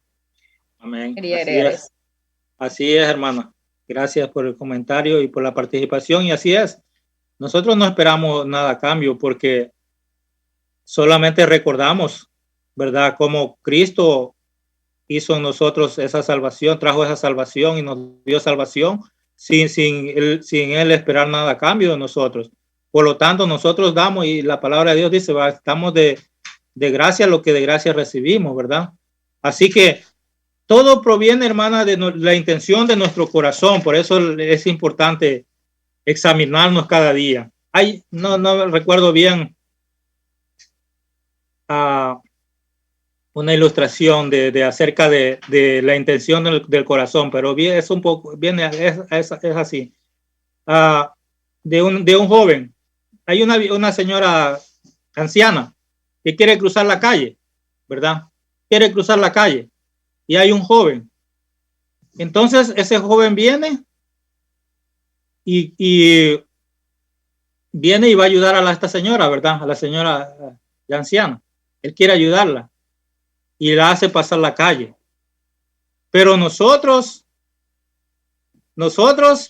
Amén. Quería Así es, hermana. Gracias por el comentario y por la participación. Y así es. Nosotros no esperamos nada a cambio porque solamente recordamos, ¿verdad? Cómo Cristo hizo en nosotros esa salvación, trajo esa salvación y nos dio salvación sin él esperar nada a cambio de nosotros. Por lo tanto, nosotros damos, y la palabra de Dios dice, estamos de gracia lo que de gracia recibimos, ¿verdad? Así que todo proviene, hermana, de la intención de nuestro corazón. Por eso es importante examinarnos cada día. No recuerdo bien una ilustración de acerca de la intención del corazón, pero es un poco, es así. De un joven. Hay una señora anciana que quiere cruzar la calle, ¿verdad? Quiere cruzar la calle. Y hay un joven. Entonces ese joven viene y viene y va a ayudar a esta señora, ¿verdad? A la señora la anciana. Él quiere ayudarla y la hace pasar la calle. Pero nosotros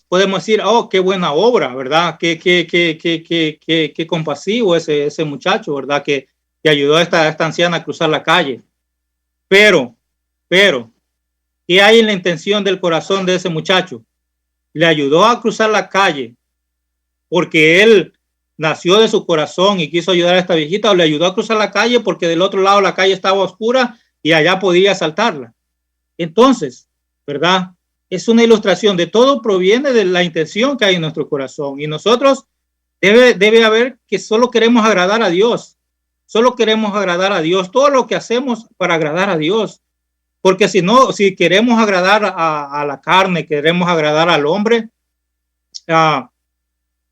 podemos decir, oh, qué buena obra, ¿verdad? Qué compasivo ese muchacho, ¿verdad? Que ayudó a esta anciana a cruzar la calle. Pero, ¿qué hay en la intención del corazón de ese muchacho? Le ayudó a cruzar la calle porque él nació de su corazón y quiso ayudar a esta viejita, o le ayudó a cruzar la calle porque del otro lado la calle estaba oscura y allá podía saltarla. Entonces, ¿verdad? Es una ilustración de todo proviene de la intención que hay en nuestro corazón, y nosotros debe haber que solo queremos agradar a Dios. Solo queremos agradar a Dios, todo lo que hacemos para agradar a Dios. Porque si queremos agradar a la carne, queremos agradar al hombre,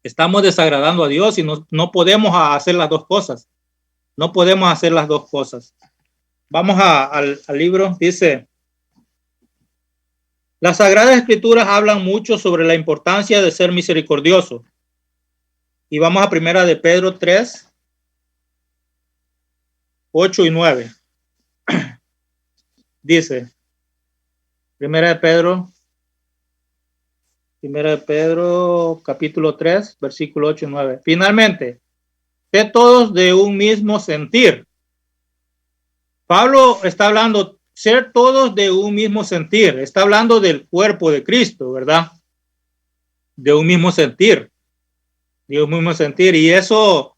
estamos desagradando a Dios y no podemos hacer las dos cosas. No podemos hacer las dos cosas. Vamos al libro, dice, las Sagradas Escrituras hablan mucho sobre la importancia de ser misericordioso. Y vamos a 1 de Pedro 3, 8 y 9. Dice, 1 de Pedro, capítulo 3, versículo 8 y 9. Finalmente, sed todos de un mismo sentir. Pablo está hablando, ser todos de un mismo sentir. Está hablando del cuerpo de Cristo, ¿verdad? De un mismo sentir. De un mismo sentir. Y eso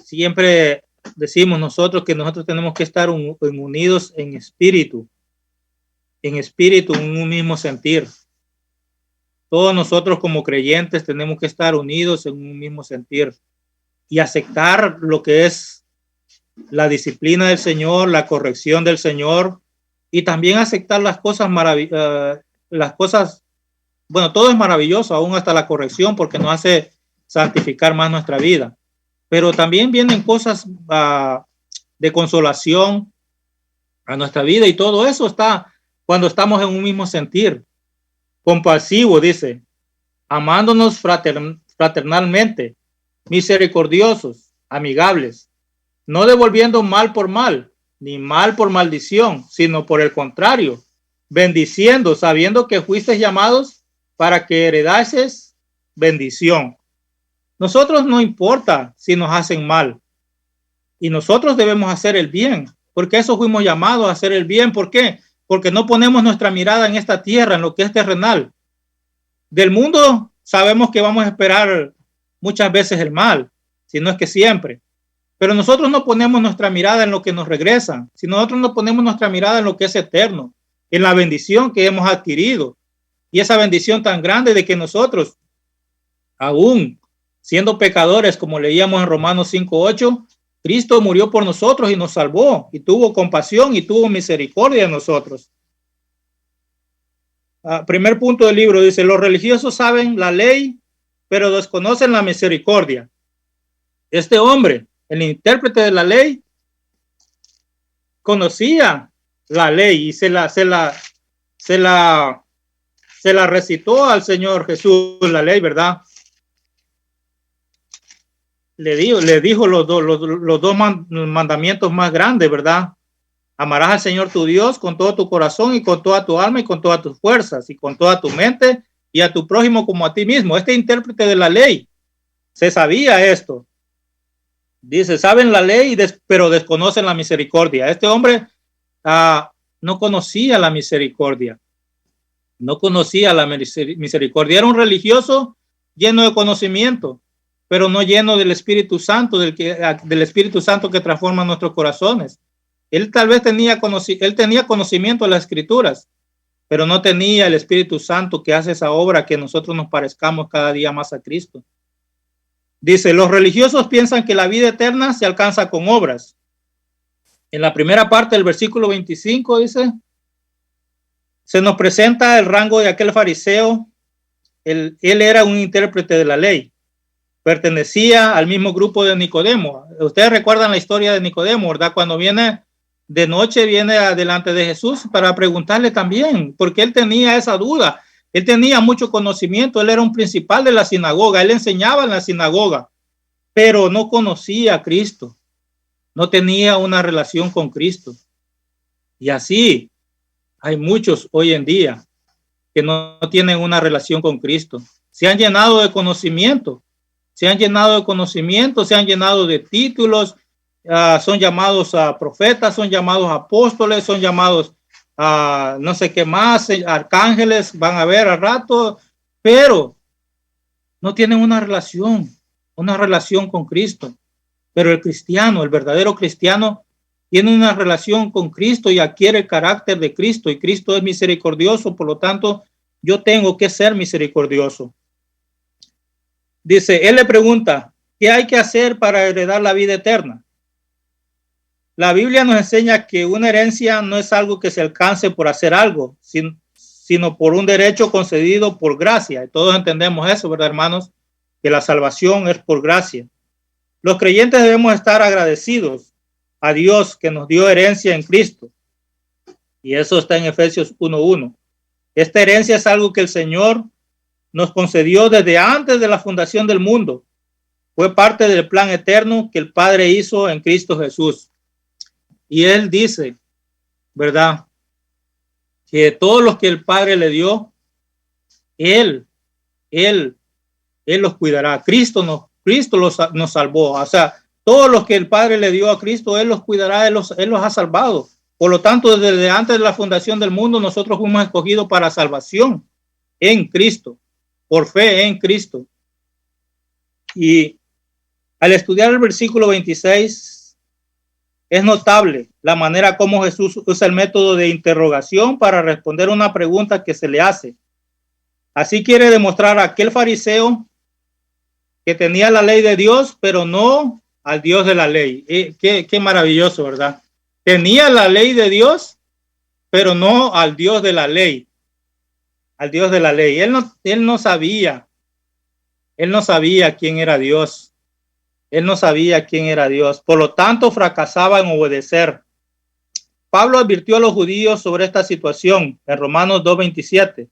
siempre decimos nosotros, que nosotros tenemos que estar unidos en espíritu, en un mismo sentir. Todos nosotros como creyentes tenemos que estar unidos en un mismo sentir y aceptar lo que es la disciplina del Señor, la corrección del Señor, y también aceptar las cosas bueno, todo es maravilloso, aún hasta la corrección, porque nos hace santificar más nuestra vida. Pero también vienen cosas de consolación a nuestra vida, y todo eso está cuando estamos en un mismo sentir. Compasivo, dice, amándonos fraternalmente, misericordiosos, amigables, no devolviendo mal por mal, ni mal por maldición, sino por el contrario, bendiciendo, sabiendo que fuisteis llamados para que heredases bendición. Nosotros no importa si nos hacen mal, y nosotros debemos hacer el bien, porque eso fuimos llamados a hacer el bien. ¿Por qué? Porque no ponemos nuestra mirada en esta tierra, en lo que es terrenal. Del mundo sabemos que vamos a esperar muchas veces el mal, si no es que siempre. Pero nosotros no ponemos nuestra mirada en lo que nos regresa, sino nosotros no ponemos nuestra mirada en lo que es eterno, en la bendición que hemos adquirido. Y esa bendición tan grande de que nosotros, aún siendo pecadores, como leíamos en Romanos 5:8, Cristo murió por nosotros y nos salvó, y tuvo compasión y tuvo misericordia de nosotros. primer punto del libro, dice, los religiosos saben la ley, pero desconocen la misericordia. Este hombre, el intérprete de la ley, conocía la ley y se la recitó al Señor Jesús, la ley, ¿verdad? Le dijo los dos mandamientos más grandes, ¿verdad? Amarás al Señor tu Dios con todo tu corazón y con toda tu alma y con todas tus fuerzas y con toda tu mente y a tu prójimo como a ti mismo. Este intérprete de la ley se sabía esto. Dice, saben la ley, pero desconocen la misericordia. Este hombre no conocía la misericordia. No conocía la misericordia. Era un religioso lleno de conocimiento, pero no lleno del Espíritu Santo, del Espíritu Santo que transforma nuestros corazones. Él tal vez tenía conocimiento de las Escrituras, pero no tenía el Espíritu Santo que hace esa obra que nosotros nos parezcamos cada día más a Cristo. Dice, los religiosos piensan que la vida eterna se alcanza con obras. En la primera parte del versículo 25 dice, se nos presenta el rango de aquel fariseo. Él era un intérprete de la ley. Pertenecía al mismo grupo de Nicodemo. Ustedes recuerdan la historia de Nicodemo, ¿verdad? Cuando viene de noche, viene delante de Jesús para preguntarle también, porque él tenía esa duda. Él tenía mucho conocimiento, él era un principal de la sinagoga, él enseñaba en la sinagoga, pero no conocía a Cristo, no tenía una relación con Cristo. Y así hay muchos hoy en día que no tienen una relación con Cristo. Se han llenado de conocimiento, se han llenado de títulos, son llamados a profetas, son llamados apóstoles, son llamados no sé qué más, arcángeles, van a ver al rato, pero no tienen una relación con Cristo. Pero el cristiano, el verdadero cristiano, tiene una relación con Cristo y adquiere el carácter de Cristo, y Cristo es misericordioso, por lo tanto, yo tengo que ser misericordioso. Dice, él le pregunta, ¿qué hay que hacer para heredar la vida eterna? La Biblia nos enseña que una herencia no es algo que se alcance por hacer algo, sino por un derecho concedido por gracia. Y todos entendemos eso, ¿verdad, hermanos? Que la salvación es por gracia. Los creyentes debemos estar agradecidos a Dios que nos dio herencia en Cristo. Y eso está en Efesios 1:1. Esta herencia es algo que el Señor nos concedió desde antes de la fundación del mundo. Fue parte del plan eterno que el Padre hizo en Cristo Jesús. Y él dice, ¿verdad?, que todos los que el Padre le dio, él los cuidará. Cristo nos salvó. O sea, todos los que el Padre le dio a Cristo, él los cuidará, él los ha salvado. Por lo tanto, desde antes de la fundación del mundo, nosotros fuimos escogidos para salvación en Cristo, por fe en Cristo. Y al estudiar el versículo 26, es notable la manera como Jesús usa el método de interrogación para responder una pregunta que se le hace. Así quiere demostrar a aquel fariseo que tenía la ley de Dios, pero no al Dios de la ley. Qué maravilloso, ¿verdad? Tenía la ley de Dios, pero no al Dios de la ley. Al Dios de la ley. Él no sabía quién era Dios. Él no sabía quién era Dios. Por lo tanto, fracasaba en obedecer. Pablo advirtió a los judíos sobre esta situación en Romanos 2:27.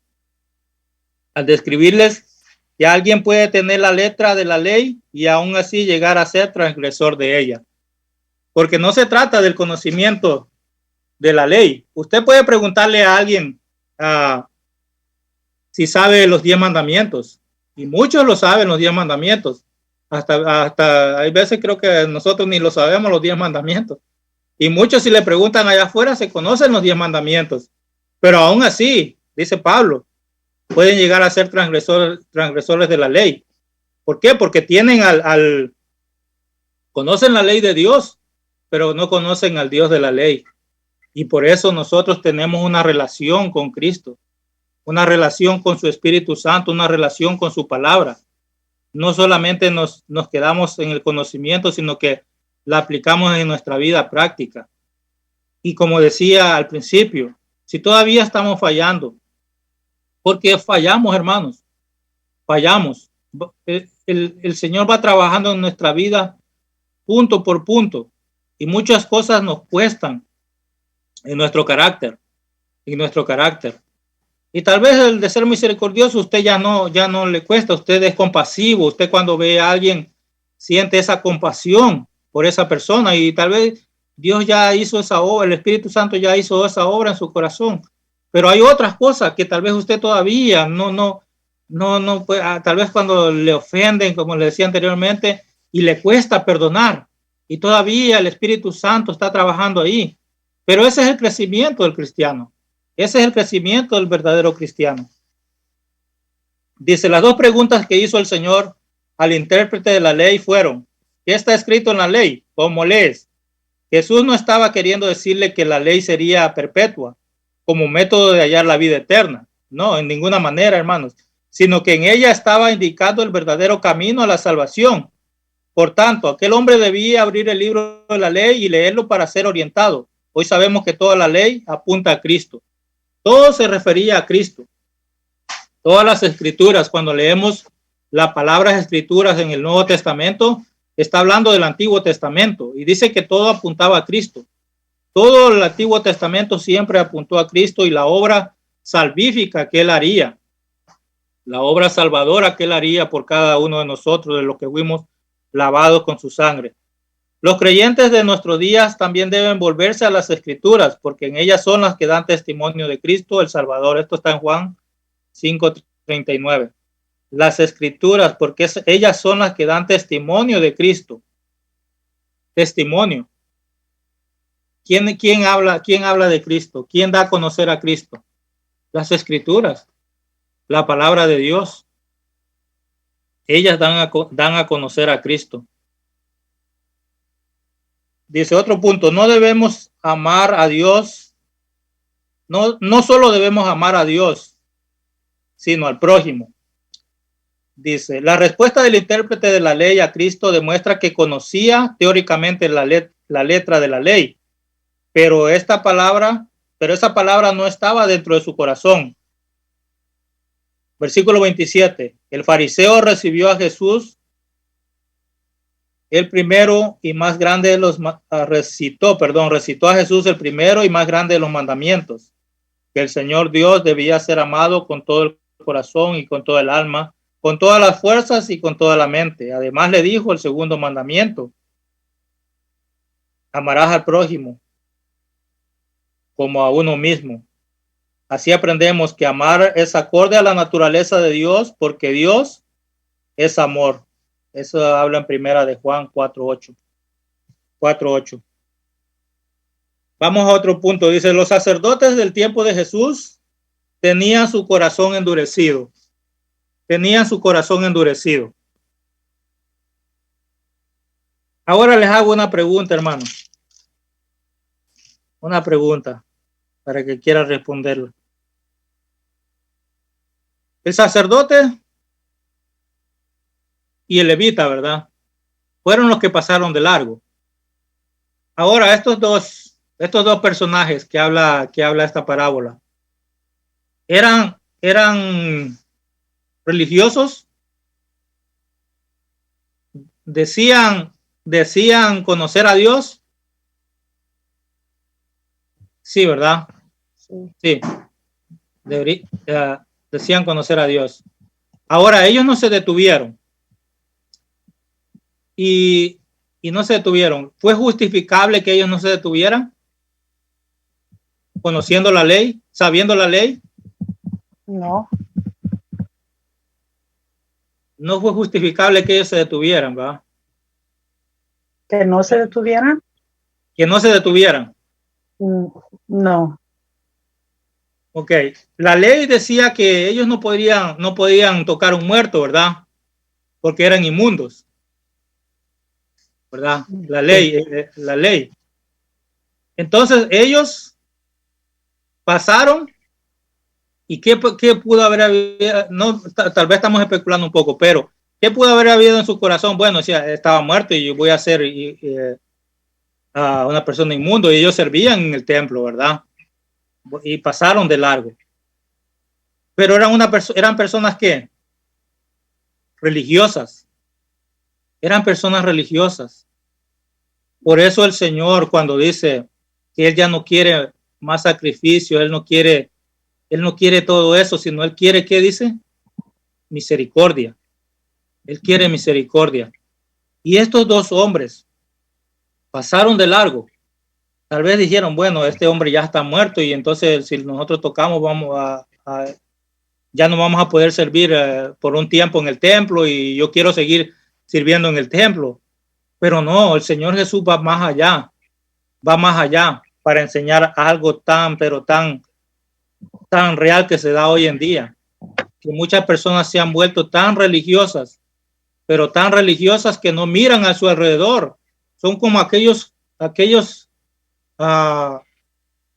Al describirles que alguien puede tener la letra de la ley y aún así llegar a ser transgresor de ella. Porque no se trata del conocimiento de la ley. Usted puede preguntarle a alguien si sabe los 10 mandamientos. Y muchos lo saben, los 10 mandamientos. Hasta hay veces creo que nosotros ni lo sabemos los 10 mandamientos. Y muchos, si le preguntan allá afuera, se conocen los 10 mandamientos. Pero aún así, dice Pablo, pueden llegar a ser transgresores de la ley. ¿Por qué? Porque tienen conocen la ley de Dios, pero no conocen al Dios de la ley. Y por eso nosotros tenemos una relación con Cristo, una relación con su Espíritu Santo, una relación con su palabra. No solamente nos quedamos en el conocimiento, sino que la aplicamos en nuestra vida práctica. Y como decía al principio, si todavía estamos fallando, porque fallamos, hermanos, fallamos. El Señor va trabajando en nuestra vida punto por punto y muchas cosas nos cuestan en nuestro carácter, Y tal vez el de ser misericordioso, usted ya no le cuesta, usted es compasivo, usted cuando ve a alguien siente esa compasión por esa persona y tal vez Dios ya hizo esa obra, el Espíritu Santo ya hizo esa obra en su corazón. Pero hay otras cosas que tal vez usted todavía no puede, tal vez cuando le ofenden, como le decía anteriormente, y le cuesta perdonar. Y todavía el Espíritu Santo está trabajando ahí. Pero ese es el crecimiento del cristiano. Ese es el crecimiento del verdadero cristiano. Dice, las dos preguntas que hizo el Señor al intérprete de la ley fueron, ¿qué está escrito en la ley? ¿Cómo lees? Jesús no estaba queriendo decirle que la ley sería perpetua como método de hallar la vida eterna. No, en ninguna manera, hermanos, sino que en ella estaba indicando el verdadero camino a la salvación. Por tanto, aquel hombre debía abrir el libro de la ley y leerlo para ser orientado. Hoy sabemos que toda la ley apunta a Cristo. Todo se refería a Cristo. Todas las escrituras, cuando leemos las palabras escrituras en el Nuevo Testamento, está hablando del Antiguo Testamento y dice que todo apuntaba a Cristo. Todo el Antiguo Testamento siempre apuntó a Cristo y la obra salvífica que Él haría, la obra salvadora que Él haría por cada uno de nosotros, de los que fuimos lavados con su sangre. Los creyentes de nuestros días también deben volverse a las escrituras, porque en ellas son las que dan testimonio de Cristo el Salvador. Esto está en Juan 5:39. Las escrituras, porque ellas son las que dan testimonio de Cristo. Testimonio. ¿Quién habla de Cristo? ¿Quién da a conocer a Cristo? Las escrituras, la palabra de Dios. Ellas dan a conocer a Cristo. Dice otro punto, no debemos amar a Dios, no solo debemos amar a Dios, sino al prójimo. Dice, la respuesta del intérprete de la ley a Cristo demuestra que conocía teóricamente la letra de la ley, pero esa palabra no estaba dentro de su corazón. Versículo 27, el fariseo recibió a Jesús el primero y más grande de los recitó a Jesús el primero y más grande de los mandamientos, que el Señor Dios debía ser amado con todo el corazón y con toda el alma, con todas las fuerzas y con toda la mente. Además le dijo el segundo mandamiento, amarás al prójimo como a uno mismo. Así aprendemos que amar es acorde a la naturaleza de Dios, porque Dios es amor. Eso habla en primera de Juan 4:8. Vamos a otro punto. Dice, los sacerdotes del tiempo de Jesús tenían su corazón endurecido. Ahora les hago una pregunta, hermanos. Una pregunta para que quiera responderla. El sacerdote y el levita, ¿verdad? Fueron los que pasaron de largo. Ahora, estos dos personajes que habla esta parábola, ¿eran religiosos? ¿Decían conocer a Dios? Sí, ¿verdad? Sí. Decían conocer a Dios. Ahora, ellos no se detuvieron. Y no se detuvieron. ¿Fue justificable que ellos no se detuvieran? Conociendo la ley, sabiendo la ley. No. No fue justificable que ellos se detuvieran, ¿verdad? ¿Que no se detuvieran? Que no se detuvieran. No. Ok. La ley decía que ellos no podían tocar un muerto, ¿verdad? Porque eran inmundos. ¿Verdad? La ley. Entonces ellos pasaron y ¿qué pudo haber habido? No, tal vez estamos especulando un poco, pero ¿qué pudo haber habido en su corazón? Bueno, si estaba muerto y yo voy a ser una persona inmundo, y ellos servían en el templo, ¿verdad? Y pasaron de largo. pero eran personas que religiosas, eran personas religiosas. Por eso el Señor, cuando dice que Él ya no quiere más sacrificio, Él no quiere todo eso, sino Él quiere, ¿qué dice? Misericordia. Él quiere misericordia. Y estos dos hombres pasaron de largo. Tal vez dijeron, bueno, este hombre ya está muerto y entonces si nosotros tocamos ya no vamos a poder servir por un tiempo en el templo y yo quiero seguir sirviendo en el templo. Pero no, el Señor Jesús va más allá para enseñar algo tan real que se da hoy en día. Que muchas personas se han vuelto tan religiosas, pero tan religiosas que no miran a su alrededor. Son como aquellos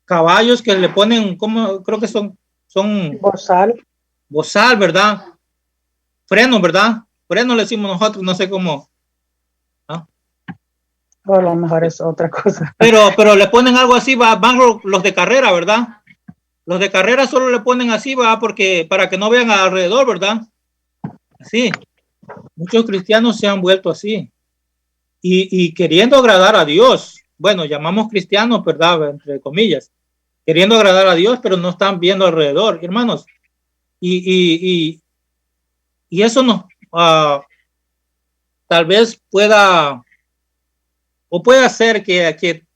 caballos que le ponen, como creo que son bozal, ¿verdad? Freno, ¿verdad? Freno le decimos nosotros, no sé cómo. O a lo mejor es otra cosa. Pero le ponen algo así, van los de carrera, ¿verdad? Los de carrera solo le ponen así, va, porque para que no vean alrededor, ¿verdad? Así. Muchos cristianos se han vuelto así. Y queriendo agradar a Dios. Bueno, llamamos cristianos, ¿verdad? Entre comillas. Queriendo agradar a Dios, pero no están viendo alrededor, hermanos. Y eso no, tal vez pueda ser que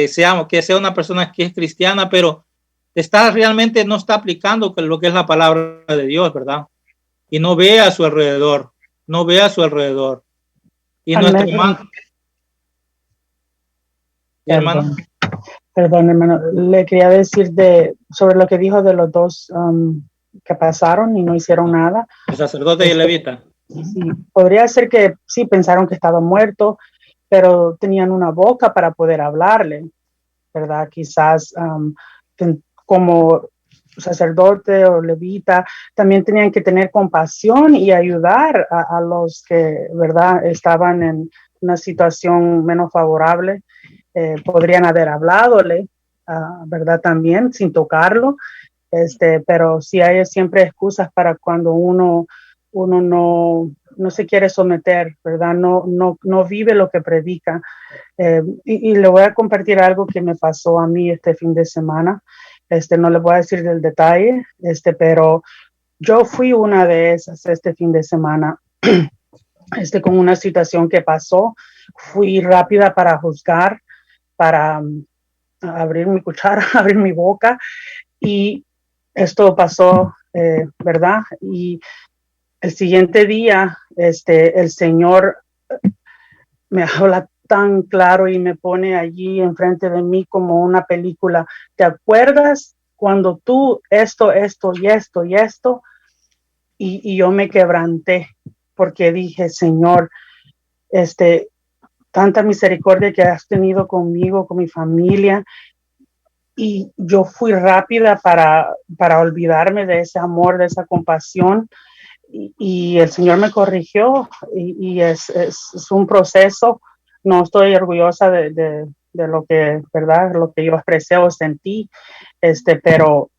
sea una persona que es cristiana, pero realmente no está aplicando lo que es la palabra de Dios, ¿verdad? Y no ve a su alrededor. Y nuestro hermano. Perdón, hermano. Le quería decir sobre lo que dijo de los dos que pasaron y no hicieron nada. El sacerdote y el levita. Sí, podría ser que sí pensaron que estaba muerto, pero tenían una boca para poder hablarle, ¿verdad? Quizás como sacerdote o levita, también tenían que tener compasión y ayudar a los que, ¿verdad?, estaban en una situación menos favorable. Podrían haber habladole, ¿verdad?, también, sin tocarlo, pero sí hay siempre excusas para cuando uno no se quiere someter, ¿verdad? No vive lo que predica. Y le voy a compartir algo que me pasó a mí este fin de semana. No le voy a decir del detalle, pero yo fui una de esas este fin de semana, con una situación que pasó. Fui rápida para juzgar, para abrir mi cuchara, abrir mi boca, y esto pasó, ¿verdad? Y el siguiente día, el Señor me habla tan claro y me pone allí enfrente de mí como una película. ¿Te acuerdas cuando tú esto y esto? Y yo me quebranté porque dije, Señor, tanta misericordia que has tenido conmigo, con mi familia. Y yo fui rápida para olvidarme de ese amor, de esa compasión. Y el Señor me corrigió y es un proceso. No estoy orgullosa de lo que, ¿verdad?, lo que yo expresé o sentí, pero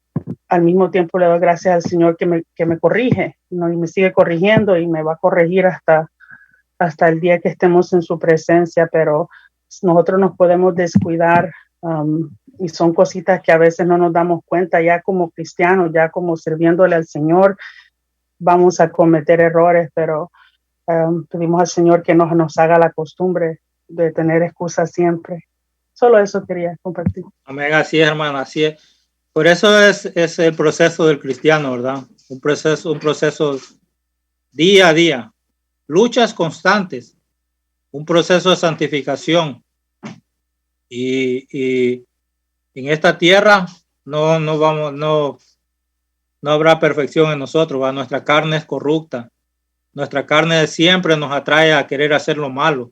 al mismo tiempo le doy gracias al Señor que me corrige, ¿no? Y me sigue corrigiendo y me va a corregir hasta el día que estemos en su presencia, pero nosotros nos podemos descuidar y son cositas que a veces no nos damos cuenta. Ya como cristianos, ya como sirviéndole al Señor, vamos a cometer errores, pero pedimos al Señor que nos haga la costumbre de tener excusas siempre. Solo eso quería compartir. Amén, así es, hermano, así es. Por eso es el proceso del cristiano, ¿verdad? Un proceso día a día, luchas constantes, un proceso de santificación. Y en esta tierra no habrá perfección en nosotros, ¿va? Nuestra carne es corrupta. Nuestra carne siempre nos atrae a querer hacer lo malo,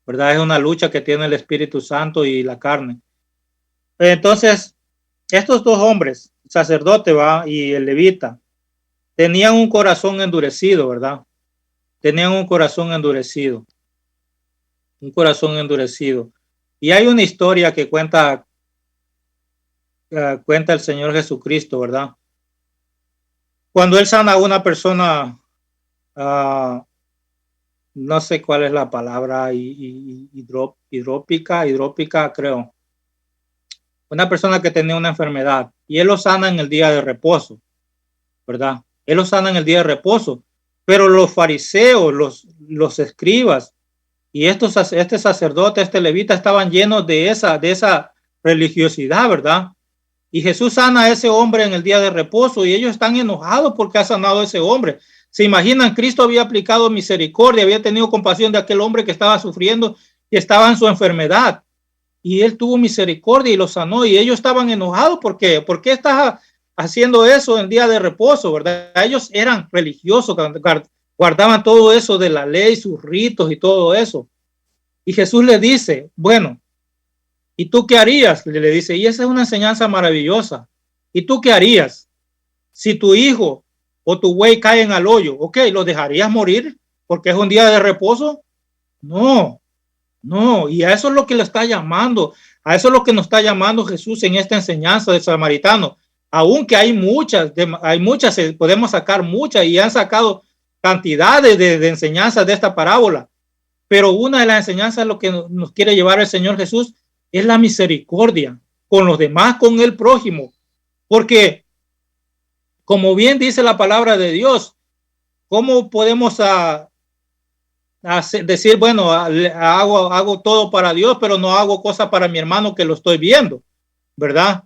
¿verdad? Es una lucha que tiene el Espíritu Santo y la carne. Entonces, estos dos hombres, el sacerdote, ¿va?, y el levita, tenían un corazón endurecido, ¿verdad? Tenían un corazón endurecido. Un corazón endurecido. Y hay una historia que cuenta el Señor Jesucristo, ¿verdad? cuando él sana a una persona, no sé cuál es la palabra, hidrópica, creo. Una persona que tenía una enfermedad y él lo sana en el día de reposo, ¿verdad? Él lo sana en el día de reposo, pero los fariseos, los escribas y este sacerdote, este levita estaban llenos de esa religiosidad, ¿verdad? Y Jesús sana a ese hombre en el día de reposo y ellos están enojados porque ha sanado a ese hombre. Se imaginan, Cristo había aplicado misericordia, había tenido compasión de aquel hombre que estaba sufriendo y estaba en su enfermedad. Y él tuvo misericordia y lo sanó. Y ellos estaban enojados. ¿Por qué? ¿Por qué estás haciendo eso en día de reposo? ¿Verdad? Ellos eran religiosos, guardaban todo eso de la ley, sus ritos y todo eso. Y Jesús le dice, bueno, ¿y tú qué harías? Le dice, y esa es una enseñanza maravillosa. ¿Y tú qué harías? Si tu hijo o tu buey caen al hoyo, ok, ¿lo dejarías morir porque es un día de reposo? No. No, y a eso es lo que le está llamando, a eso es lo que nos está llamando Jesús en esta enseñanza del samaritano. Aunque hay muchas, podemos sacar muchas y han sacado cantidades de enseñanzas de esta parábola, pero una de las enseñanzas, lo que nos quiere llevar el Señor Jesús, es la misericordia con los demás, con el prójimo, porque como bien dice la palabra de Dios, ¿cómo podemos decir, bueno, hago todo para Dios, pero no hago cosas para mi hermano que lo estoy viendo, ¿verdad?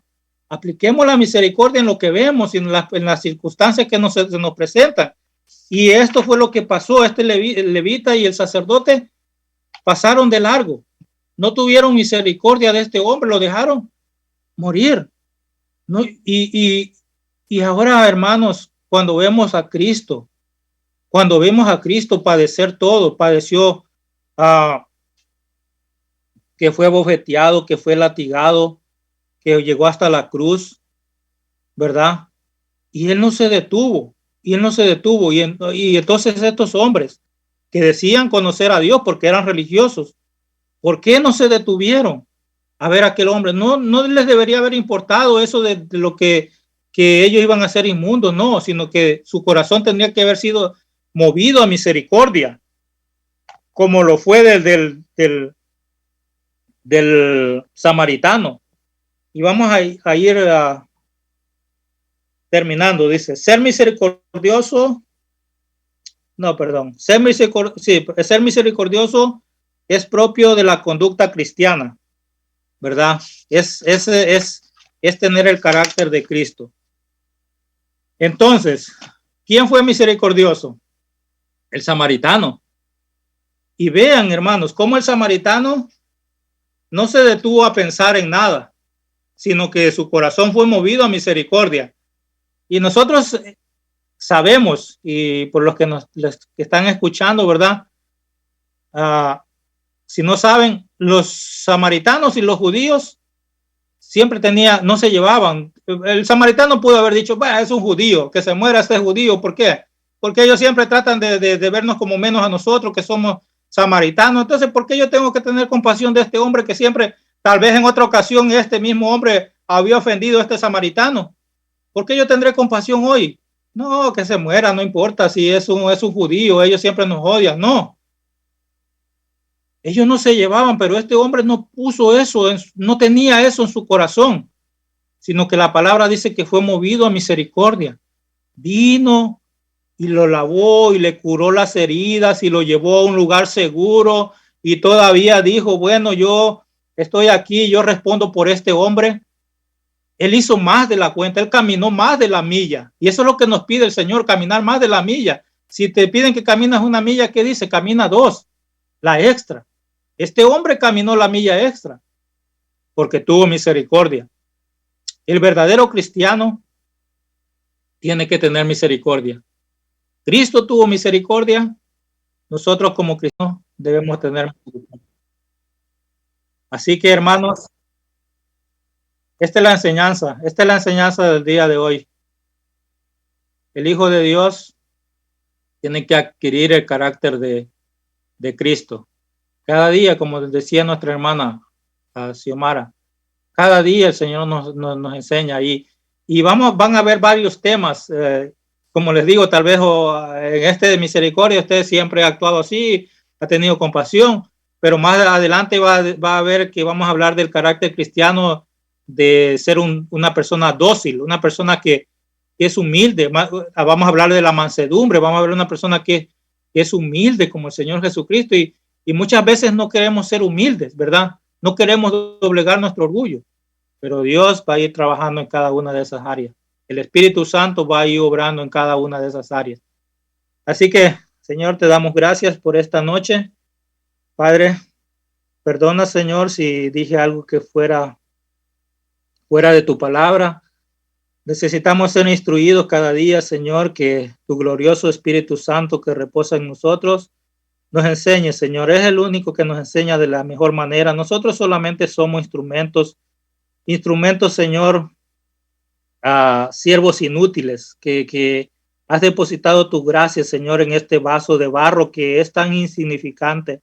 Apliquemos la misericordia en lo que vemos y en las circunstancias que se nos presentan. Y esto fue lo que pasó. El levita y el sacerdote pasaron de largo. No tuvieron misericordia de este hombre, lo dejaron morir. ¿No? Y ahora, hermanos, cuando vemos a Cristo, padecer todo, padeció que fue abofeteado, que fue latigado, que llegó hasta la cruz, ¿verdad? Y él no se detuvo, y entonces estos hombres que decían conocer a Dios porque eran religiosos, ¿por qué no se detuvieron a ver a aquel hombre? No les debería haber importado eso de lo que ellos iban a ser inmundos, no, sino que su corazón tendría que haber sido movido a misericordia, como lo fue del samaritano. Y vamos a ir terminando. Dice, ser misericordioso es propio de la conducta cristiana, ¿verdad? Es tener el carácter de Cristo. Entonces, ¿quién fue misericordioso? El samaritano. Y vean, hermanos, cómo el samaritano no se detuvo a pensar en nada, sino que su corazón fue movido a misericordia. Y nosotros sabemos, y por los que que están escuchando, ¿verdad? Si no saben, los samaritanos y los judíos siempre no se llevaban. El samaritano pudo haber dicho, es un judío, que se muera este judío. ¿Por qué? Porque ellos siempre tratan de vernos como menos a nosotros, que somos samaritanos. Entonces, ¿por qué yo tengo que tener compasión de este hombre que siempre, tal vez en otra ocasión, este mismo hombre había ofendido a este samaritano? ¿Por qué yo tendré compasión hoy? No, que se muera, no importa si es un judío, ellos siempre nos odian. No. Ellos no se llevaban, pero este hombre no puso eso, no tenía eso en su corazón, sino que la palabra dice que fue movido a misericordia. Vino y lo lavó y le curó las heridas y lo llevó a un lugar seguro y todavía dijo, bueno, yo estoy aquí, yo respondo por este hombre. Él hizo más de la cuenta, él caminó más de la milla y eso es lo que nos pide el Señor, caminar más de la milla. Si te piden que caminas una milla, ¿qué dice? Camina 2, la extra. Este hombre caminó la milla extra porque tuvo misericordia. El verdadero cristiano tiene que tener misericordia. Cristo tuvo misericordia, nosotros como cristianos debemos tener misericordia. Así que, hermanos, esta es la enseñanza del día de hoy. El Hijo de Dios tiene que adquirir el carácter de Cristo. Cada día, como decía nuestra hermana Xiomara, cada día el Señor nos enseña y van a haber varios temas como les digo, tal vez en este de misericordia usted siempre ha actuado así, ha tenido compasión, pero más adelante va a ver que vamos a hablar del carácter cristiano, de ser una persona dócil, una persona que es humilde. Vamos a hablar de la mansedumbre, vamos a ver una persona que es humilde como el Señor Jesucristo, y muchas veces no queremos ser humildes, ¿verdad? No queremos doblegar nuestro orgullo, pero Dios va a ir trabajando en cada una de esas áreas. El Espíritu Santo va a ir obrando en cada una de esas áreas. Así que, Señor, te damos gracias por esta noche. Padre, perdona, Señor, si dije algo que fuera de tu palabra. Necesitamos ser instruidos cada día, Señor, que tu glorioso Espíritu Santo que reposa en nosotros nos enseñe, Señor. Es el único que nos enseña de la mejor manera. Nosotros solamente somos instrumentos, Señor, siervos inútiles, que has depositado tu gracia, Señor, en este vaso de barro que es tan insignificante.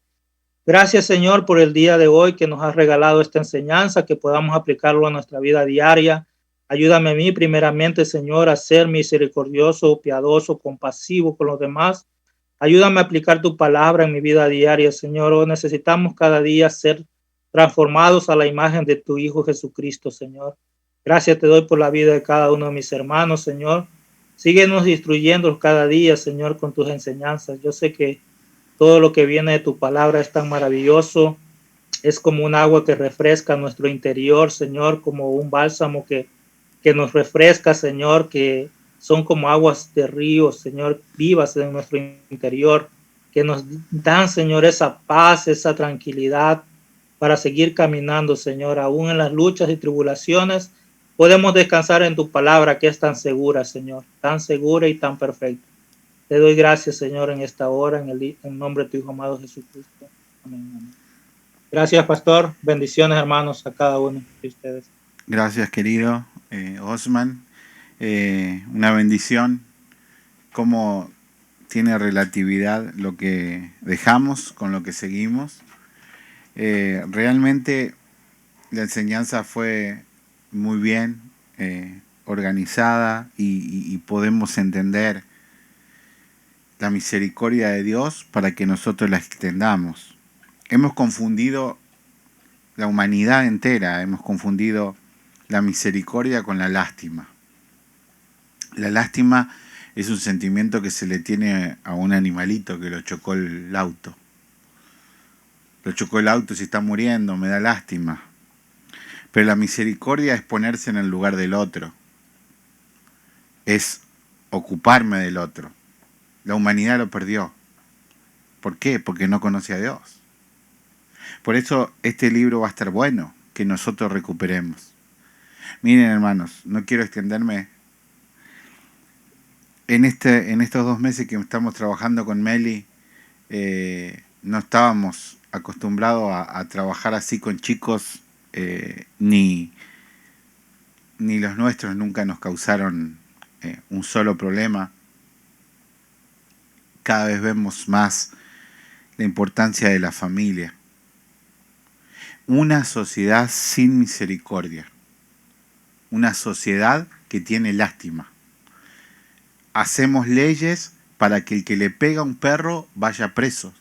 Gracias, Señor, por el día de hoy que nos has regalado esta enseñanza, que podamos aplicarlo a nuestra vida diaria. Ayúdame a mí, primeramente, Señor, a ser misericordioso, piadoso, compasivo con los demás. Ayúdame a aplicar tu palabra en mi vida diaria, Señor. Necesitamos cada día ser transformados a la imagen de tu Hijo Jesucristo, Señor. Gracias te doy por la vida de cada uno de mis hermanos, Señor. Síguenos instruyendo cada día, Señor, con tus enseñanzas. Yo sé que todo lo que viene de tu palabra es tan maravilloso. Es como un agua que refresca nuestro interior, Señor, como un bálsamo que nos refresca, Señor, que son como aguas de ríos, Señor, vivas en nuestro interior, que nos dan, Señor, esa paz, esa tranquilidad para seguir caminando, Señor, aún en las luchas y tribulaciones. Podemos descansar en tu palabra que es tan segura, Señor, tan segura y tan perfecta. Te doy gracias, Señor, en esta hora, en nombre de tu Hijo amado Jesucristo. Amén, amén. Gracias, pastor. Bendiciones, hermanos, a cada uno de ustedes. Gracias, querido Osman. Una bendición. Cómo tiene relatividad lo que dejamos con lo que seguimos. Realmente la enseñanza fue muy bien organizada y podemos entender la misericordia de Dios para que nosotros la extendamos. Hemos confundido la humanidad entera, hemos confundido la misericordia con la lástima. La lástima es un sentimiento que se le tiene a un animalito que lo chocó el auto. Lo chocó el auto y se está muriendo, me da lástima. Pero la misericordia es ponerse en el lugar del otro. Es ocuparme del otro. La humanidad lo perdió. ¿Por qué? Porque no conoce a Dios. Por eso este libro va a estar bueno, que nosotros recuperemos. Miren, hermanos, no quiero extenderme. En estos 2 meses que estamos trabajando con Meli, no estábamos acostumbrados a trabajar así con chicos, ni los nuestros nunca nos causaron un solo problema. Cada vez vemos más la importancia de la familia. Una sociedad sin misericordia. Una sociedad que tiene lástima. Hacemos leyes para que el que le pega a un perro vaya preso.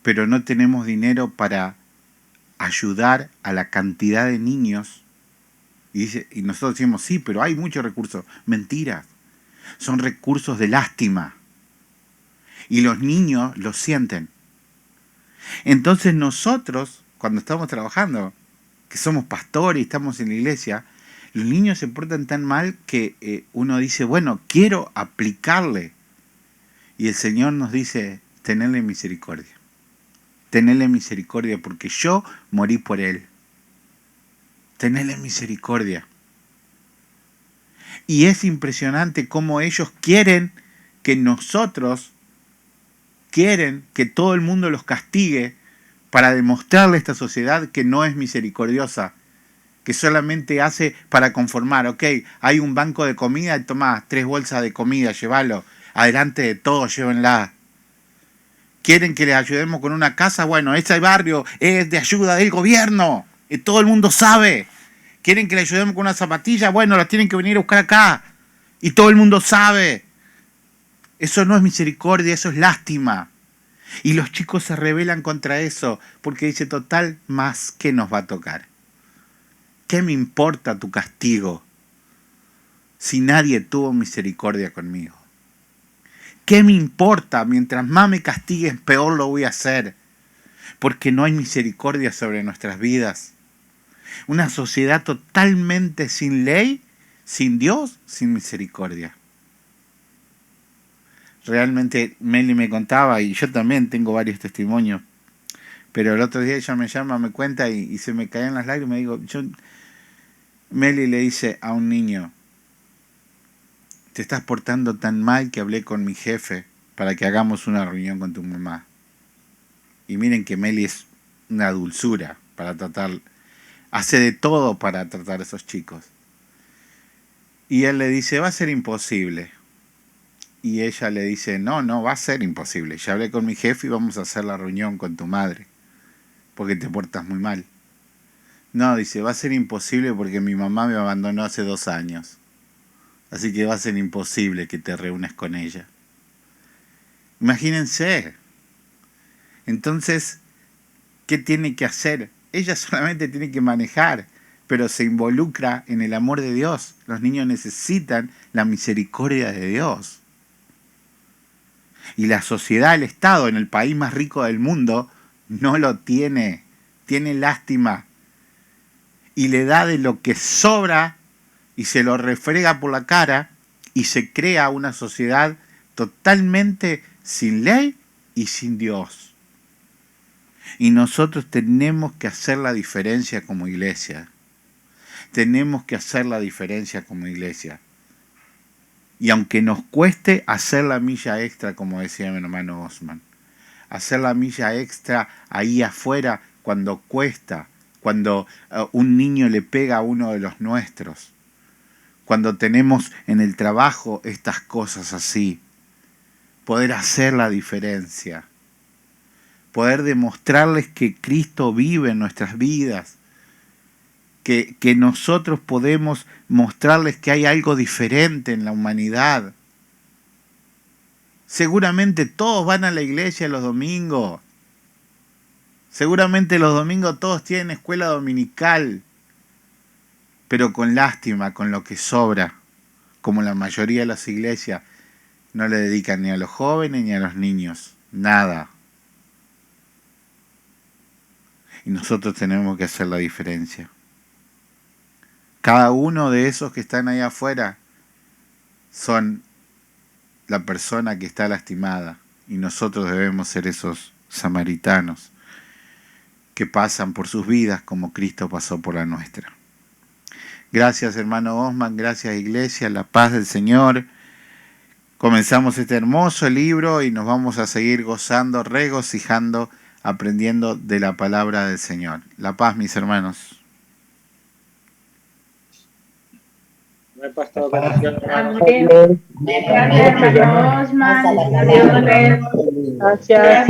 Pero no tenemos dinero para ayudar a la cantidad de niños. Y nosotros decimos, sí, pero hay muchos recursos. Mentira. Son recursos de lástima. Y los niños lo sienten. Entonces nosotros, cuando estamos trabajando, que somos pastores y estamos en la iglesia, los niños se portan tan mal que uno dice, bueno, quiero aplicarle. Y el Señor nos dice, tenedle misericordia. Tenedle misericordia porque yo morí por él. Tenedle misericordia. Y es impresionante cómo ellos quieren que todo el mundo los castigue para demostrarle a esta sociedad que no es misericordiosa, que solamente hace para conformar. Ok, hay un banco de comida, tomá 3 bolsas de comida, llévalo. Adelante de todos, llévenla. ¿Quieren que les ayudemos con una casa? Bueno, ese barrio es de ayuda del gobierno. Y todo el mundo sabe. ¿Quieren que les ayudemos con una zapatilla? Bueno, las tienen que venir a buscar acá. Y todo el mundo sabe. Eso no es misericordia, eso es lástima. Y los chicos se rebelan contra eso porque dice, total, más ¿qué nos va a tocar? ¿Qué me importa tu castigo si nadie tuvo misericordia conmigo? ¿Qué me importa? Mientras más me castigues, peor lo voy a hacer. Porque no hay misericordia sobre nuestras vidas. Una sociedad totalmente sin ley, sin Dios, sin misericordia. Realmente Meli me contaba, y yo también tengo varios testimonios, pero el otro día ella me llama, me cuenta y se me caían las lágrimas. Digo, Meli le dice a un niño, te estás portando tan mal que hablé con mi jefe para que hagamos una reunión con tu mamá. Y miren que Meli es una dulzura para tratar, hace de todo para tratar a esos chicos. Y él le dice, va a ser imposible. Y ella le dice, no va a ser imposible. Ya hablé con mi jefe y vamos a hacer la reunión con tu madre, porque te portas muy mal. No, dice, va a ser imposible porque mi mamá me abandonó hace 2 años. Así que va a ser imposible que te reúnas con ella. Imagínense. Entonces, ¿qué tiene que hacer? Ella solamente tiene que manejar, pero se involucra en el amor de Dios. Los niños necesitan la misericordia de Dios. Y la sociedad, el Estado, en el país más rico del mundo, no lo tiene. Tiene lástima. Y le da de lo que sobra y se lo refrega por la cara y se crea una sociedad totalmente sin ley y sin Dios. Y nosotros tenemos que hacer la diferencia como iglesia. Tenemos que hacer la diferencia como iglesia. Y aunque nos cueste hacer la milla extra, como decía mi hermano Osman, hacer la milla extra ahí afuera cuando cuesta, cuando un niño le pega a uno de los nuestros, cuando tenemos en el trabajo estas cosas así, poder hacer la diferencia, poder demostrarles que Cristo vive en nuestras vidas, que nosotros podemos mostrarles que hay algo diferente en la humanidad. Seguramente todos van a la iglesia los domingos. Seguramente los domingos todos tienen escuela dominical. Pero con lástima, con lo que sobra, como la mayoría de las iglesias, no le dedican ni a los jóvenes ni a los niños. Nada. Y nosotros tenemos que hacer la diferencia. Cada uno de esos que están ahí afuera son la persona que está lastimada y nosotros debemos ser esos samaritanos que pasan por sus vidas como Cristo pasó por la nuestra. Gracias hermano Osman, gracias iglesia, la paz del Señor. Comenzamos este hermoso libro y nos vamos a seguir gozando, regocijando, aprendiendo de la palabra del Señor. La paz, mis hermanos. Pastor, Amén. Gracias, hermano Osman. Adiós. Gracias.